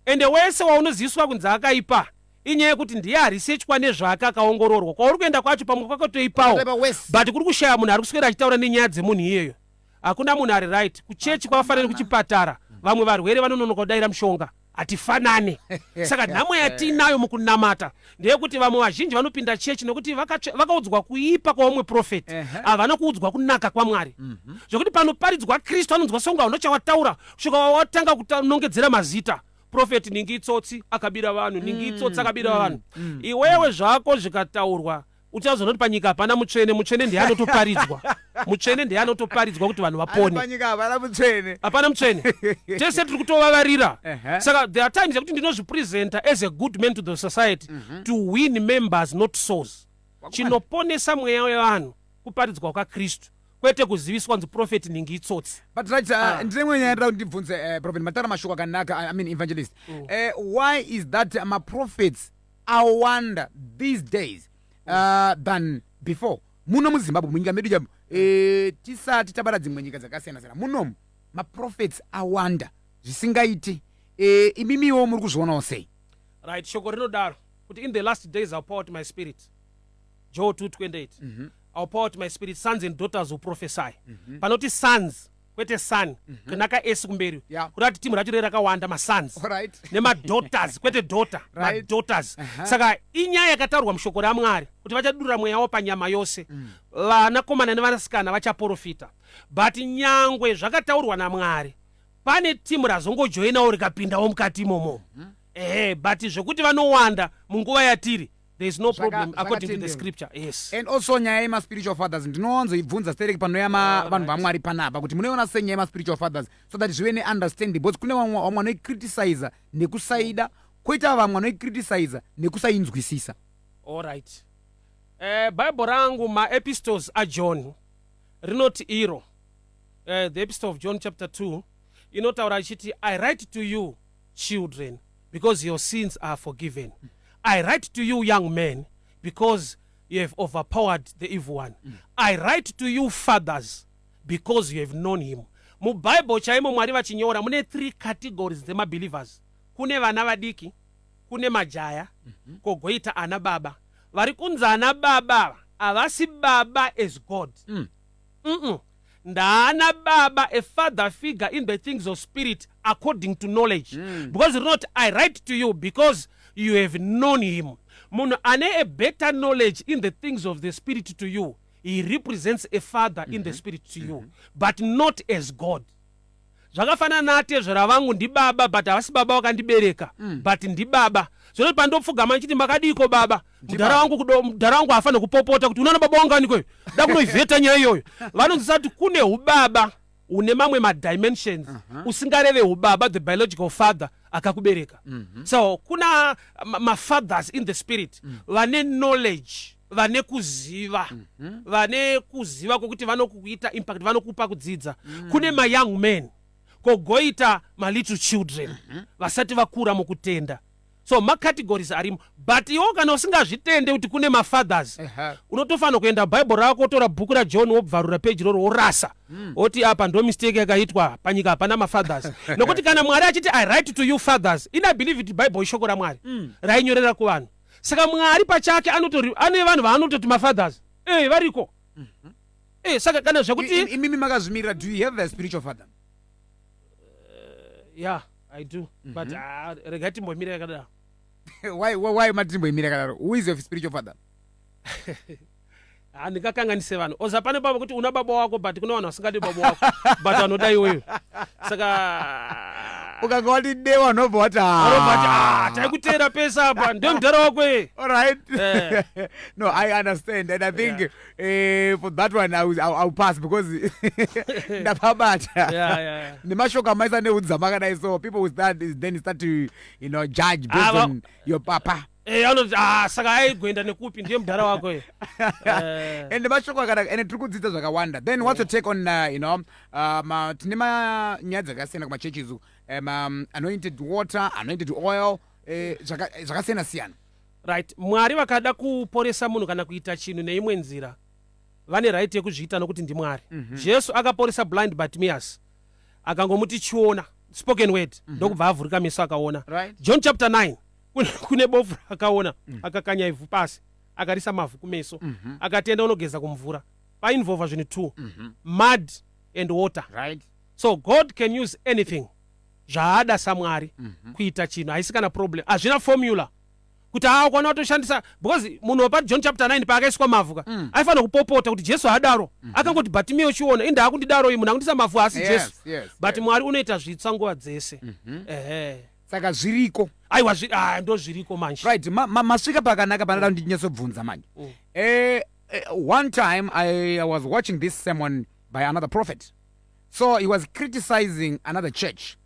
Ende wese waunoziviswa kunzi akaipa inyaya yekuti ndiye harisechwa nezvake akaongororwa. Kwauri kuenda kwacho pamwe kwakatoipawo. But kuri kushaya munhu ari kuswera achitaura nenyaya dzemunhu iyeyo. Hakuna munhu ari right. Kuchechi kwavafanira kuchipatara. Vamwe varwere vanononoka kudaira mushonga. hatifanane saka nhamo yatinayo mukunamata ndeyekuti vamwe vazhinji vanopinda chechi nekuti vakaudzwa kuipa kwaumwe profeti havana kuudzwa kunaka kwaMwari zvokuti panoparidzwa Kristu anonzwa songa uno chawataura kusvika watanga kunongedzera mazita profeti ningi itsotsi akabira vanhu ningi itsotsi akabira vanhu iwewe zvako zvikataurwa uchazonoti panyika hapana mutsvene ndiye anotoparidzwa mutsvene ndiye anotoparidzwa kuti vanhu vapone hapana mutsvene tese tiri kutovavarira saka there are times yekuti ndinozvipresenta as a good man to the society to win members not souls chinoponesa mweya wevanhu kuparidzwa kwaKristu kwete kuziviswa nzi profeti ningi itsotsi but right ndine mwenyaya ndira kuti ndibvunze prophet matara mashoko akanaka I mean evangelist why is that prophets awanda these days than before muno muZimbabwe munyika medu chamo tisati tabara dzimwe nyika dzakasiyana-siyana munomu maprophets awanda zvisingaiti imimiwo muri kuzvionawo sei right shoko rinodaro kuti in the last days I'll pour out my spirit Joel 2:28 I'll pour out my spirit sons and daughters will prophesy panoti sons kwete son kunaka esi kumberi kurati timu racho rakawanda masons nemadaughters kwete daughter madaughters saka inyaya yakataurwa mushoko raMwari kuti vachadurura mweya wavo panyama yose vanakomana nevanasikana vachaprofita but nyangwe zvakataurwa naMwari pane timu razongojoinawo rikapindawo mukati imomo but zvokuti vanowanda munguva yatiri there is no problem according to the scripture yes and also nyaya yema-spiritual fathers ndinowanzoibvunza stereki panoyama vanhu vaMwari panapa kuti munoiona senyaya yema-spiritual fathers so that zvive ne-understanding because kune vamwe vanoicriticiza nekusaida koita vamwe vanoicriticiza nekusainzwisisa alright bhaibheri rangu maepistles aJohn rinoti iro the epistle of John chapter 2 inotaura ichiti I write to you children because your sins are forgiven I write to you young men because you have overpowered the evil one I write to you fathers because you have known him mubhaibheri chaimo Mwari vachinyora mune 3 categories dzemabelievers kune vana vadiki kune majaya kogoita ana baba vari kunzi ana baba havasi baba as God ndaana baba a father figure in the things of spirit according to knowledge because not I write to you because you have known him munhu ane a better knowledge in the things of the spirit to you he represents a father in the spirit to you but not as God zvakafanana nate zveravangu ndi baba but havasi baba wakandibereka but ndi baba zvino pandopfugama nchiti makadiko baba mudhara wangu hafana kupopota kuti unaona baba wangu aniko da kunoivheta nyaya iyoyo vanonzisati kune ubaba une mamwe madimensions usingareve ubaba the biological father akakubereka so kuna mafathers in the spirit vane knowledge vane kuziva vane kuziva kokuti vanokuita impact vanokupa kudzidza kune mayoung men kogoita malittle children vasati vakura mukutenda so macategories arimo but iwo kana usingazvitende kuti kune mafathers unotofanira kuenda bhaibheri rako wotora bhuku raJohn wobvarura peji roro worasa oti apa ndo mistake yakaitwa panyika hapana mafathers nokuti kana Mwari achiti I write to you fathers ina believe kuti bhaibheri ishoko raMwari rainyorera kuvanhu saka Mwari pachake ane vanhu vaanototi mafathers variko saka kana zvakuti imimi makazvimirira do you have a spiritual father yeah I do but regai timbomira yakadaro why matimboimira yakadaro who is your spiritual father handingakanganise vanhu oza pane baba kuti una baba wako but kuna vanhu vasingadi baba wako but anoda iwewe saka ukanga wati dewa nobva wati taikuteera pesa apa ndio mudhara wako alright no I understand and I think for that one I'll pass because ndapabata nemashoko amaisa neudza makadai so people will start to judge based on your papa anoti saka aigwenda nekupi ndiye mudhara wako and mashoko akanaka and tiri kudzidza zvakawanda then what's your take on tine manyaya dzakasiyana kumachechi izu anointed water anointed oil zvakasiyana-siyana right Mwari vakada kuporesa munhu kana kuita chinhu neimwe nzira vane right yekuzviita nokuti ndi Mwari Jesu akaporesa blind Bartimaeus akangomuti chiona spoken word ndokubva avhurika meso akaona John chapter 9 kune bofu akaona akakanya ivhu pasi akarisa mavhu kumeso akatenda unogeza kumvura painvolva zvinhu 2 mud and water right so God can use anything zvaada samwari kuita chinhu haisi kana problem, hazvina formula kuti akwana kutoshandisa, because munhu wepa John chapter 9 paakaiswa mavhu aifanira kupopota kuti Jesu haadaro, akangoti Bhatimeo chiona inde akundidaro munhu akundisa mavhu asi Jesu, but Mwari unoita zvitsva nguva dzese. Saka zviriko, aiwa ndo zviriko manje, right? Masvika pakanaka panoda ndinyatsobvunza manje. One time I was watching this sermon by another prophet, so he was criticizing another church,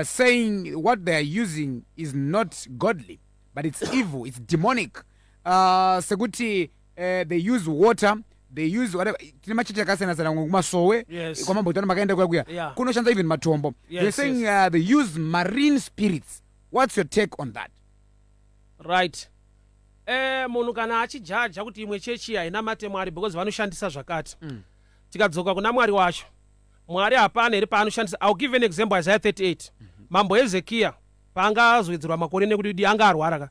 saying what they are using is not godly, but it's evil, it's demonic. Sekuti they use water, they use whatever. Tine machechi akasiyana sana kumasowe kwa mambo tano makaenda kuya kunoshanza even matombo. They're saying they use marine spirits. What's your take on that? Right. Munhu kana achijaja kuti imwe chechi haina mate Mwari because vanoshandisa zvakati, tikadzoka kuna Mwari wacho, Mwari hapana here paanoshandisa. I'll give an example. Isaiah 38, mambo Hezekiah paanga azoedzerwa makore nekuti anga arwara ka,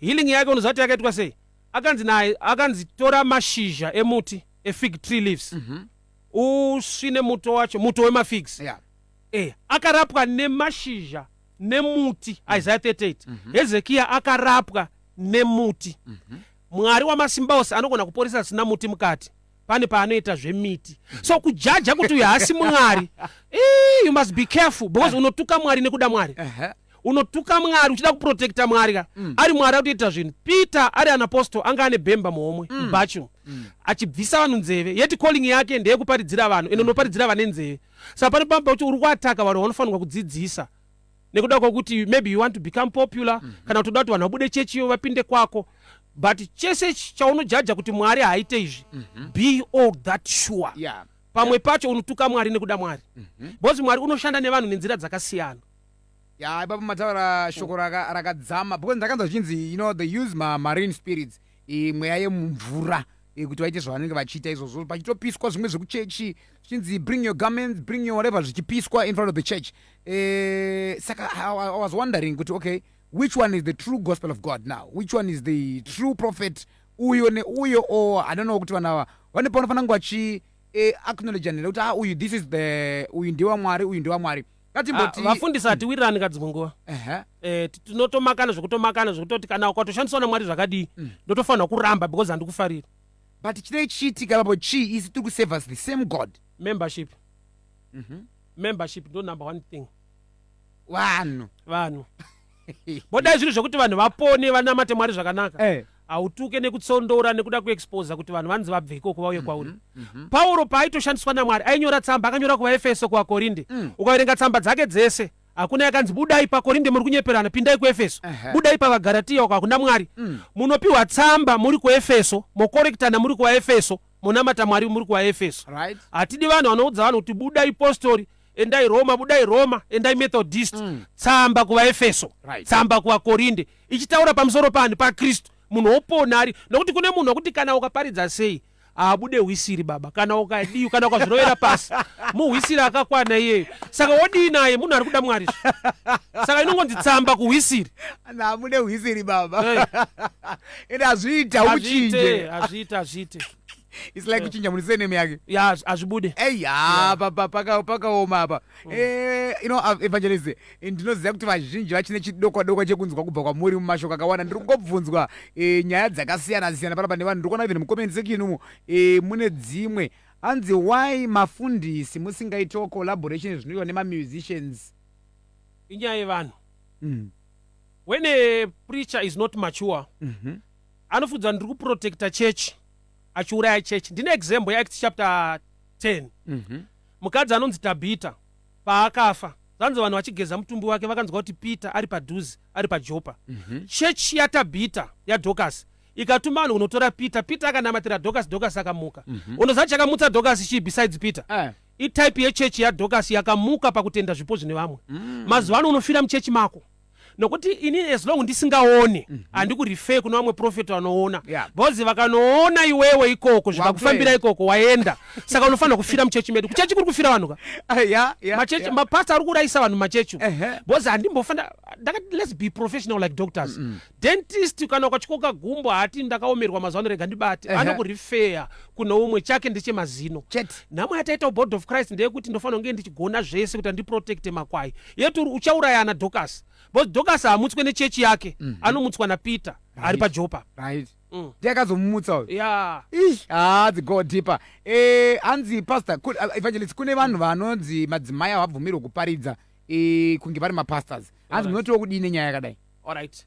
healing yake unozati yakaitwa sei? Akanzi naye akanzitora mashizha emuti efig tree leaves, usvine muto wacho, muto wemafigs, akarapwa nemashizha nemuti. Isaiah 38. Hezekiah akarapwa nemuti. Mwari wamasimba ose anogona kuporesa zvisina muti mukati, pane paanoita zvemiti. So kujaja kuti uyu haasi Mwari, you must be careful, because unotuka Mwari nekuda Mwari. Unotuka Mwari uchida kuprotecta Mwari ka. Ari Mwari akutoita zvinhu. Peter ari an apostle anga ane bhemba muhomwe bachu, achibvisa vanhu nzeve, yeti calling yake ndeyekuparidzira vanhu, inonoparidzira vane nzeve. Saka pane pamba kuti uri kuataka vanhu vanofanirwa kudzidzisa nekuda kwokuti maybe you want to become popular, kana kuti uda kuti vanhu vabude chechi iyo vapinde kwako. But chese chaunojaja kuti Mwari haaite izvi, be all that sure. Pamwe pacho unotuka Mwari nekuda Mwari, because Mwari unoshanda nevanhu nenzira dzakasiyana. Ipapo mataura shoko rakadzama, because ndakanzwa zvichinzi, you know, they use marine spirits, mweya yemumvura, kuti vaite zvavanenge vachiita izvozvo, pachitopiswa zvimwe zvekuchechi, zvichinzi bring your garments, bring your whatever, zvichipiswa in front of the church. Saka I was wondering kuti, okay, which one is the true gospel of God now? Which one is the true prophet? Uyo ne uyo, or I don't know kuti vana vane panofanira kunge vachi acknowledge kuti uyu this is the uyu ndiwa Mwari, uyu ndiwa Mwari. Vafundisa hatiwirirani kadzimwe nguva. Tinotomakana zvekutoti kana ukatoshandiswa naMwari zvakadii ndotofanira kuramba because handikufariri. But chine chiitika ipapo chii isi tiri kusave us the same God. Membership. Membership ndo number one thing. Vanhu bodai zviro zvekuti vanhu vapone vanamate Mwari zvakanaka, hautuke nekutsondora nekuda kuexposa kuti vanhu vanzi vabve ikoko vauye kwauri. Pauro paaitoshandiswa naMwari ainyora tsamba, akanyora kuvaEfeso, kuvaKorinde. Ukaverenga tsamba dzake dzese hakuna yakanzi budai paKorinde muri kunyeperana, pindai kuEfeso. Budai pavaGaratia uko hakuna Mwari. Munopiwa tsamba muri kuEfeso, mokorektana muri kuvaEfeso, munamata Mwari muri kuvaEfeso. Hatidi vanhu vanoudza vanhu kuti budai Postori, endai Roma, budai Roma, endai Methodist. Tsamba kuvaEfeso, tsamba kuvaKorinde, ichitaura pamusoro pani paKristu. Munhu opona ari, nokuti kune munhu wekuti kana ukaparidza sei abude hwisiri baba, kana ukadii, kana ukazvirovera pasi muhwisiri akakwana iyeyo. Saka wodii naye munhu ari kuda Mwari. Saka inongonzi tsamba kuhwisiri, abude hwisiri baba. Ende azviita uchinje, azviite. It's like kuchinja munisene yake. Azvibude. Pakaoma apa. You know, Evangelist, ndinoziva kuti vazhinji vachine chidokwa chekunzwa kubva kwamuri mumashoko akawanda. Ndiri kungobvunzwa nyaya dzakasiyana panapa nevanhu. Ndiri kuona even mucomment section umu mune dzimwe anzi why mafundisi musingaitawo collaboration zvinoitwa nemamusicians. Inyaya yevanhu. When a preacher is not mature, anofudza ndiri kuprotecta church, achiuraya church. Ndine example yaActs chapter 10. Mukadzi anonzi Tabita paakafa, zanzi vanhu vachigeza mutumbi wake vakanzwa kuti Peter ari padhuze, ari paJopa. Church yaTabita yaDhokasi ikatuma vanhu kunotora Peter akanamatira Dhokasi akamuka. Unoziva chakamutsa Dhokasi chii besides Peter? Itype yechechi yaDhokasi yakamuka pakutenda zvipo zvine vamwe. Mazuva ano unofira muchechi mako, nokuti ini as long ndisingaone handikurife kuna vamwe profeti vanoona bhozi vakanoona iwewe ikoko zvakakufambira ikoko waenda saka unofanira kufira muchechi medu kuchechi kuri kufira vanhu ka mapasta ari kurayisa vanhu machechi bhozi handimbofanira ndakati let's be professional like doctors dentist kana ukachikoka gumbo hati ndakaomerwa mazuva anorega ndibate anokurifeya kuno umwe chake ndechemazino namwe ataita board of Christ ndeyekuti ndofanira kunge ndichigona zvese kuti ndiprotecte makwai yetu uchauraya ana Dorcas because Dorcas haamutswe nechechi yake anomutswa naPeter ari paJopa ndakazomumutsa the god deeper hanzi pastor evangelist kune vanhu vanonzi madzimai avabvumirwa kuparidza kunge vari mapastors hanzi munotiwo kudini nyaya yakadai? Alright,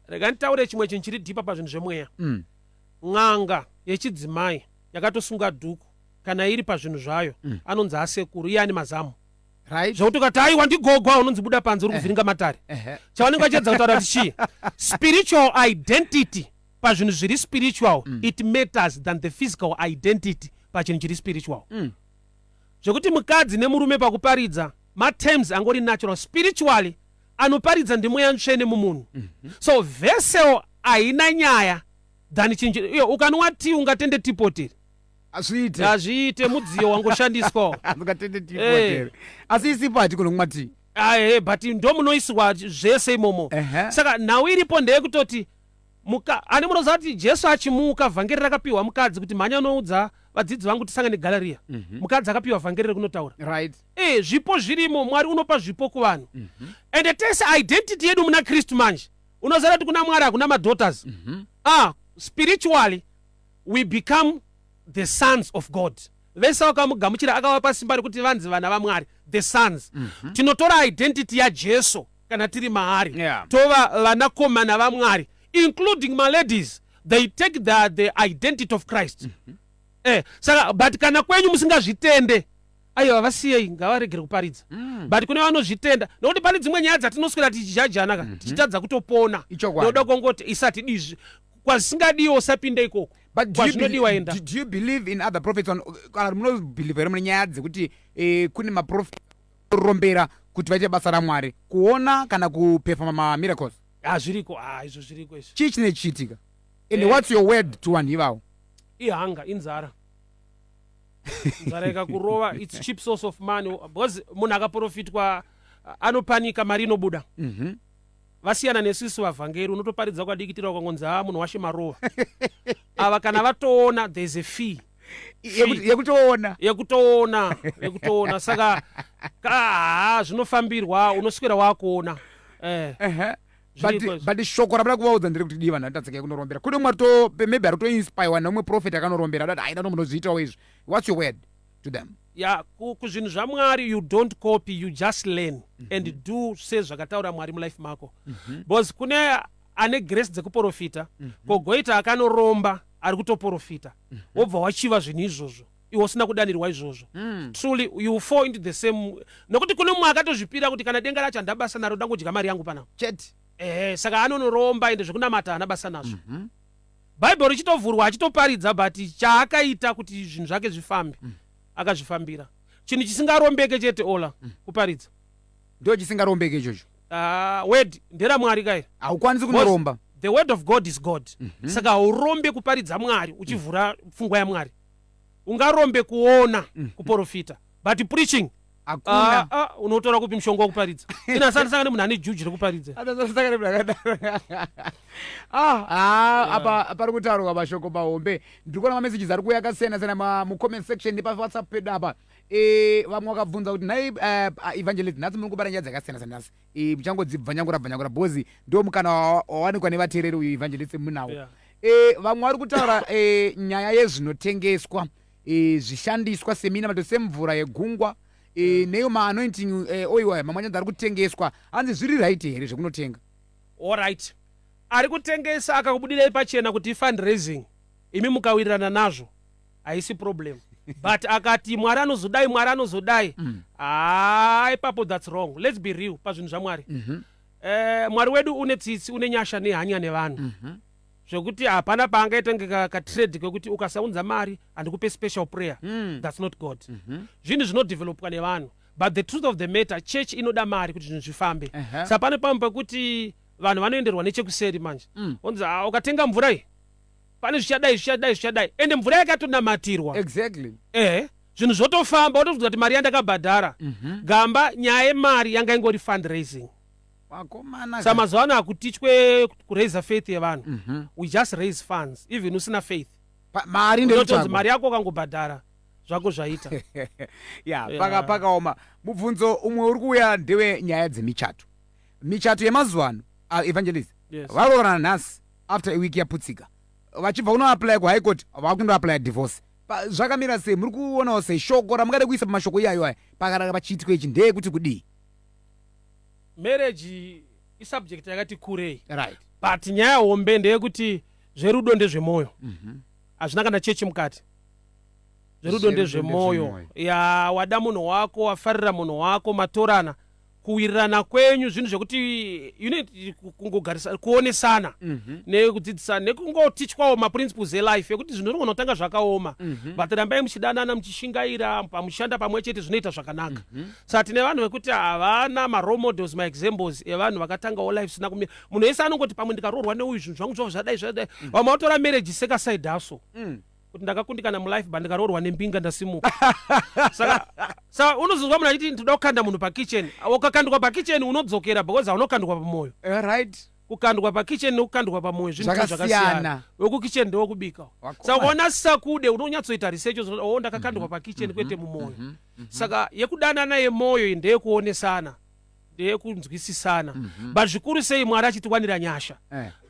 rega nditaure chimwe chinhu chiri dhipa pazvinhu zvemweya. N'anga yechidzimai yakatosunga dhuku kana iri pazvinhu zvayo anonzi asekuru iye ane mazamu zvokuti ukati aiwa ndigogwa unonzi buda panze uri kuvhiringa matare chavanenge vachiedza kutaura kuti chii spiritual identity pazvinhu zviri spiritual it matters than the physical identity pachinhu chiri spiritual zvokuti mukadzi nemurume pakuparidza materms angori natural spiritually anoparidza ndimweya mutsvene mumunhu so vessel haina nyaya than chinhu ukanwa tii ungatende tipoteri azviite mudziyo wangoshandiswa asi isipo hati kunomwa tii but ndo munoiswa zvese imomo saka nhau iripo ndeyekutoti ani munoziva kuti Jesu achimuka vhangeri rakapiwa mukadzi kuti mhanya unoudza vadzidzi vangu tisangane galeriya mukadzi akapiwa vhangeri rekunotaura zvipo zvirimo Mwari unopa zvipo kuvanhu ende tese identity yedu muna Kristu manje unoziva kuti kuna Mwari hakuna madaughters spiritually we become the sons of God. Vese vakamugamuchira akavapa simba rekuti vanzi vana vaMwari the sons tinotora identity yaJesu kana tiri maari tova vanakomana vaMwari including my ladies they take the identity of Christ saka but kana kwenyu musingazvitende aiwa vasiyei ngavaregere kuparidza but kune vanozvitenda nokuti pane dzimwe nyaya dzatinoswera tichijajana tichitadza kutopona noda kongoti isati dizvi kwazisingadiwo sapinda ikoko. But do you believe in other prophets? Kana munobelieve here munyaya dzekuti kune maprofeti rombera kuti vaite basa raMwari kuona kana kuperforma ma miracles? Zviriko izvo zviriko izvo. Chii chinechiitika? And what's your word to vanhu ivavo? Ihanga inzara. Nzara ikakurova it's cheap source of money because munhu akaprofitwa anopanika mari inobuda. Vasiyana nesusu vavhangeri unotoparidza kwadikitira ukangonzi munhu washe marova ava kana vatoona there's a fee yekutoona saka zvinofambirwa unoswera wakuona but shoko rabada kuvaudza ndiri kuti diva ndatadzaka kunorombera kune Mwari maybe ari kutoinspire neumwe prophet akanorombera dati haida nomunozviitawo izvi. What's your word to them? kuzvinhu zvaMwari you don't copy, you just learn and do sezvakataura Mwari mulife mako because kune ane grace dzekuprofita kogoita akanoromba ari kutoprofita wobva wachiva zvinhu izvozvo iwe usina kudanirwa izvozvo truly you fall into the same nokuti kune mumwe akatozvipira kuti kana denga racho handabasa naro ndangodya mari yangu panapa saka anonoromba ende zvekunamata hana basa nazvo bhaibheri richitovhurwa achitoparidza but chaakaita kuti zvinhu zvake zvifambe akazvifambira chinhu chisingarombeke chete Ollah kuparidza ndo chisingarombeke ichocho word nderaMwari kai haukwanisi kunoromba the word of God is God saka haurombe kuparidza Mwari uchivhura pfungwa yaMwari ungarombe kuona kuprofita but preaching unotora kupi mushonga wekuparidza inasanga nemunhu ane juji rekuparidza apa pari kutaurwa mashoko mahombe ndiri kuona mamessages ari kuuya akasiyana-siyana mucomment section nepawhatsapp pedu apa vamwe vakabvunza kuti nhai evangelist nhasi muri kubata nyaya dzakasiyana-siyana nhasi muchangodzibvanyangura bhozi ndo mukana wawanikwa nevateereri uyu evangelist munawo vamwe vari kutaura nyaya yezvinotengeswa zvishandiswa seminamato semvura yegungwa neyo ma-anointing oil mamwanyanza ari kutengeswa hanzi zviri right here zvekunotenga? Alright, ari kutengesa akakubudirai pachena kuti fundraising imi mukawirirana nazvo haisi problem but akati Mwari anozodai ipapo that's wrong. Let's be real pazvinhu zvaMwari Mwari wedu une tsitsi une nyasha nehanya nevanhu zvokuti hapana paangaita katrade kwekuti ukasaunza mari handikupe special prayer that's not God zvinhu zvinodevelopwa nevanhu but the truth of the matter church inoda mari kuti zvinhu zvifambe saka pane pamwe pekuti vanhu vanoenderwa nechekuseri manje onzi ukatenga mvura iyi pane zvichadai ende mvura yakatonamatirwa exactly zvinhu zvotofamba wotobvunza kuti mari yandakabhadhara gamba nyaya yemari yanga ingori fundraising saka mazuva ano hakutichwe kuraisa faith yevanhu we just raise funds even usina faith mari mari yako ukangobhadhara zvako zvaita pakaoma mubvunzo umwe uri kuuya ndewe nyaya dzemichato yemazuva ano evangelist varorana nhasi after a week yaputsika vachibva kunoapply kuhigh court vakundoapply divorce zvakamira sei muri kuonawo sei shoko ramungade kuisa pamashoko iyayo aya pakaraka pachiitiko ichi ndeye kuti kudii marriage isubject yakati kurei right but nyaya hombe ndeyekuti zverudo ndezvemwoyo hazvina kana chechi mukati zverudo ndezvemwoyo wada munhu wako wafarira munhu wako matorana kuwirirana kwenyu zvinhu zvekuti kungogarisana kuonesana nekudzidzisana nekungotichwawo maprinciples elife ekuti zvinhu rinogona kutanga zvakaoma but rambai muchidanana muchishingaira pamushanda pamwe chete zvinoita zvakanaka saka tine vanhu vekuti havana marole models maexamples evanhu vakatangawo life sina kumira munhu wese anongoti pamwe ndikaroorwa neuyu zvinhu zvangu zvavo zvadai vamwe vatora marriage sekaside haso kuti ndakakundikana mulife ba ndikaroorwa nembinga ndasimuka saka unozozwa munhu achiti ndoda kukanda munhu pakitchen ukakandwa pakitchen unodzokera because haunokandwa pamoyo right kukandwa pakitchen nekukandwa pamoyo zvinhu zvakasiyana wekukitchen ndewokubika saka ukaona sisakude unonyatsoita research ndakakandwa pakitchen kwete mumoyo saka yekudanana yemoyo ndeyekuonesana ndeyekunzwisisana but zvikuru sei Mwari achitiwanira nyasha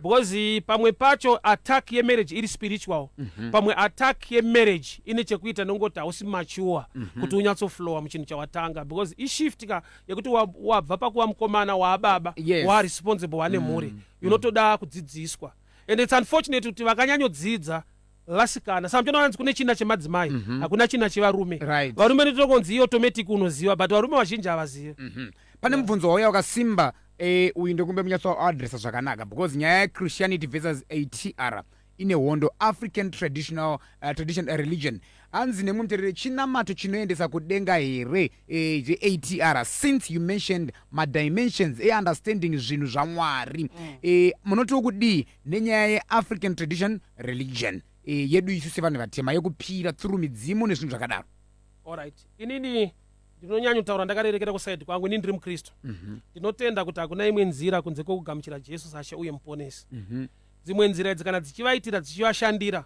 because pamwe pacho attack yemarriage iri spiritual pamwe attack yemarriage ine chekuita nongoti hausi mature kuti unyatsoflowa muchinhu chawatanga because ishiftika yekuti wabva pakuva mukomana waababa waresponsible wane mhuri unotoda kudzidziswa and it's unfortunate kuti vakanyanyodzidza vasikana saka mutonaanzi kune china chemadzimai hakuna china chevarume varume nitokonzi automatic unoziva but varume vazhinji havazivi pane mubvunzo wauya wakasimba uyu ndokumbe munyatsoadresa zvakanaka because nyaya yechristianity versus ATR ine hondo African tradition religion hanzi nemwe muterere chinamato chinoendesa kudenga here ATR since you mentioned madimensions understanding zvinhu zvaMwari munoti kudii nenyaya yeAfrican tradition religion yedu isu sevanhu vatema yekupira through midzimu nezvinhu zvakadaro alright inini ndinonyanya kutaura ndakarerekera kusaidi kwangu ini ndiri mukristu ndinotenda kuti hakuna imwe nzira kunze kwokugamuchira Jesu sashe uye muponesi dzimwe nzira idzi kana dzichivaitira dzichivashandira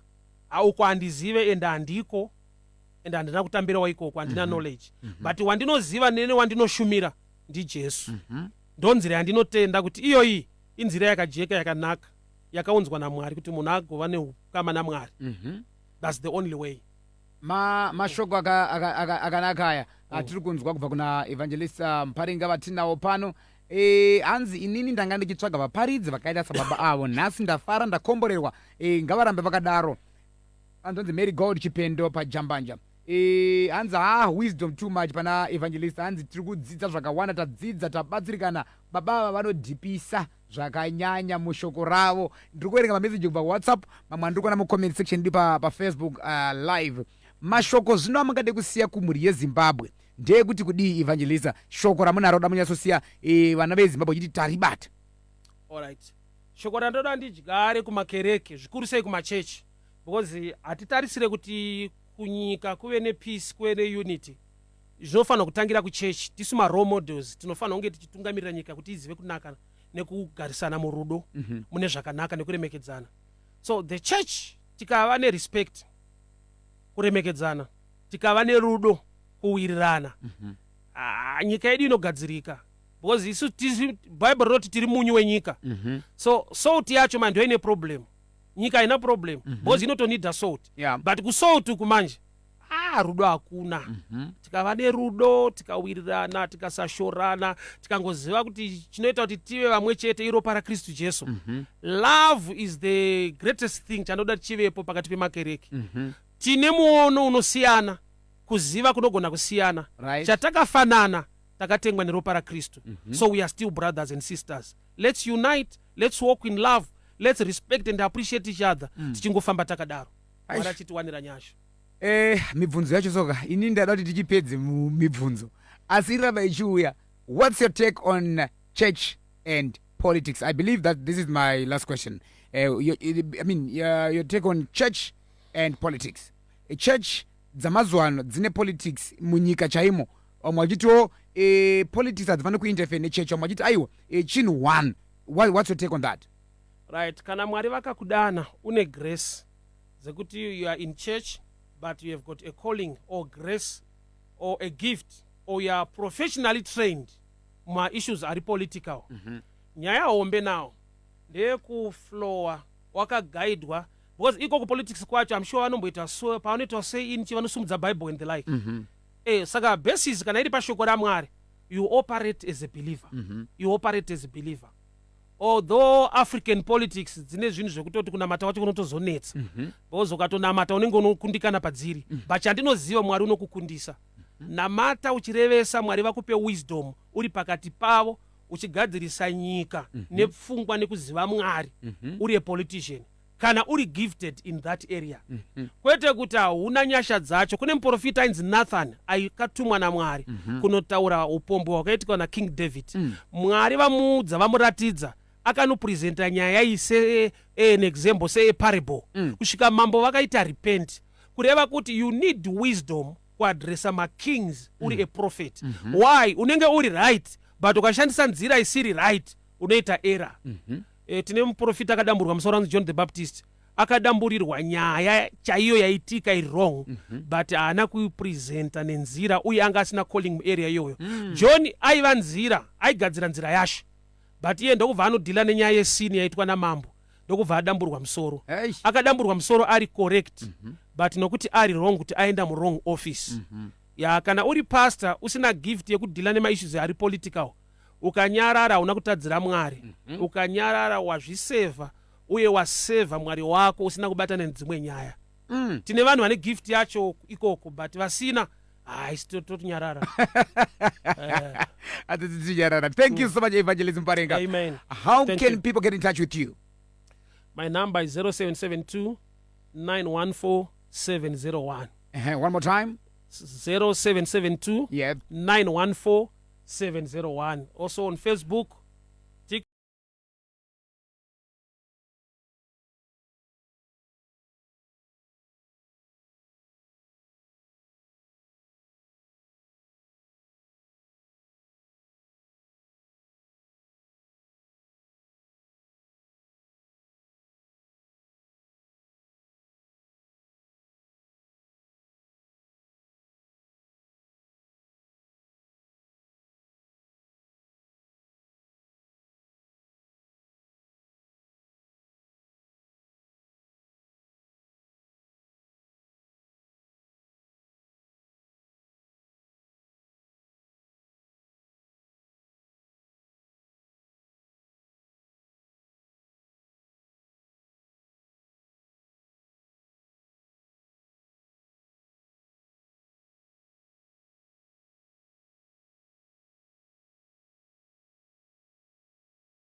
uko handizive ende handiko ende handina kutambirawo ikoko handina knowledge but wandinoziva nene wandinoshumira ndiJesu ndo nzira yandinotenda kuti iyoyi inzira yakajeka yakanaka yakaunzwa naMwari kuti munhu agova neukama naMwari that's the only way mashoko akanaka aya atiri kunzwa kubva kuna Evangelist Muparinga vatinawo pano hanzi inini ndanga ndichitsvaga vaparidzi vakaita sababa avo nhasi ndafara ndakomborerwa ngavarambe vakadaro anzonzi Mary Gold Chipendo pajambanja hanzi wisdom too much pana Evangelist hanzi tiri kudzidza zvakawanda tadzidza tabatsirikana baba vanodhipisa zvakanyanya mushoko ravo ndiri kuerenga mameseji kubva WhatsApp mamwe ndiri kuona mucomment section ndi paFacebook live mashoko zvino amangade kusiya kumhuri yeZimbabwe ndeyekuti kudii Evangelist shoko ramunaro da munyatsosiya vana veZimbabwe chiti taribata alright shoko randoda ndidyare kumakereke zvikuru sei kumachechi because hatitarisire kuti kunyika kuve nepeace kuve neunity zvinofanira kutangira kuchechi tisu marole models tinofanira kunge tichitungamirira nyika kuti izive kunaka nekugarisana murudo mune zvakanaka nekuremekedzana so the church tikava nerespect kuremekedzana tikava nerudo kuwirirana nyika yedu inogadzirika because isu Bible roti tiri munyu wenyika so salt yacho manje ine problem nyika ina problem because inotonida salt but kusalt kumanje rudo hakuna tikava nerudo tikawirirana tikasashorana tikangoziva kuti chinoita kuti tive vamwe chete iropa raKristu Jesu love is the greatest thing chanoda chivepo pakati pemakereke tine muono unosiyana kuziva kunogona kusiyana chatakafanana takatengwa neropa raKristu so we are still brothers and sisters let's unite let's walk in love let's respect and appreciate each other tichingofamba takadaro Mwari achitiwanira nyasha mibvunzo yacho soka ini ndada kuti tichipedze mibvunzo asira vaichiuya. What's your take on church and politics? I believe that this is my last question. Your take on church and politics. A church dzamazwano dzine politics munyika chaimo. Mwachito politics advana kuinterfere ne church. Mwachito aiwo chinhu one. What's your take on that? Right, kana mwari vakakudana une grace zekuti you are in church but you have got a calling or grace or a gift or you are professionally trained ma issues ari political. Nyaya hombe nawo ndeyekuflowa wakaguidwa because iko ku politics kwacho I'm sure vanomboita so pavanoita say in chivanosumudza Bible and the like. Saka basis kana iri pashoko raMwari you operate as a believer. You operate as a believer. Although African politics dzine zvinhu zvekutoti kunamata wacho kunotozonetsa because ukatonamata unenge unokundikana padziri but chandinoziva Mwari unokukundisa. Namata uchirevesa Mwari vakupe wisdom uri pakati pavo uchigadzirisa nyika nepfungwa nekuziva Mwari uri a politician kana uri gifted in that area. Kwete kuti hauna nyasha dzacho. Kune muprofita ainzi Nathan akatumwa naMwari kunotaura upombwe hwakaitika na King David. Mwari vamuudza vamuratidza akanopresenta nyaya iyi an example say a parable. Kusvika mambo vakaita repent kureva kuti you need wisdom kuadresa makings uri a prophet. Why? Unenge uri right but ukashandisa nzira isiri right unoita error. Tine muprofita akadamburwa musoro wanzi John the Baptist akadamburirwa nyaya chaiyo yaitika iri wrong but haana kuipresenta nenzira uye anga asina calling muarea iyoyo. John aiva nzira aigadzira nzira yashe but iye ndokubva anodhila nenyaya yesini yaitwa namambo ndokubva adamburwa musoro. Akadamburwa musoro ari correct but nokuti ari wrong kuti aenda murong office. Kana uri pastor usina gift yekudhila nemaissues ari political ukanyarara una kutadzira Mwari. Ukanyarara wazviseva uye waseva Mwari wako usina kubatana nedzimwe nyaya. Tine vanhu vane gift yacho ikoko but vasina totinyarara. Thank you so much, Evangelist Muparinga. Amen. How can people get in touch with you? My number is 0772 914 701. One more time. 0772 914 701. Also on Facebook,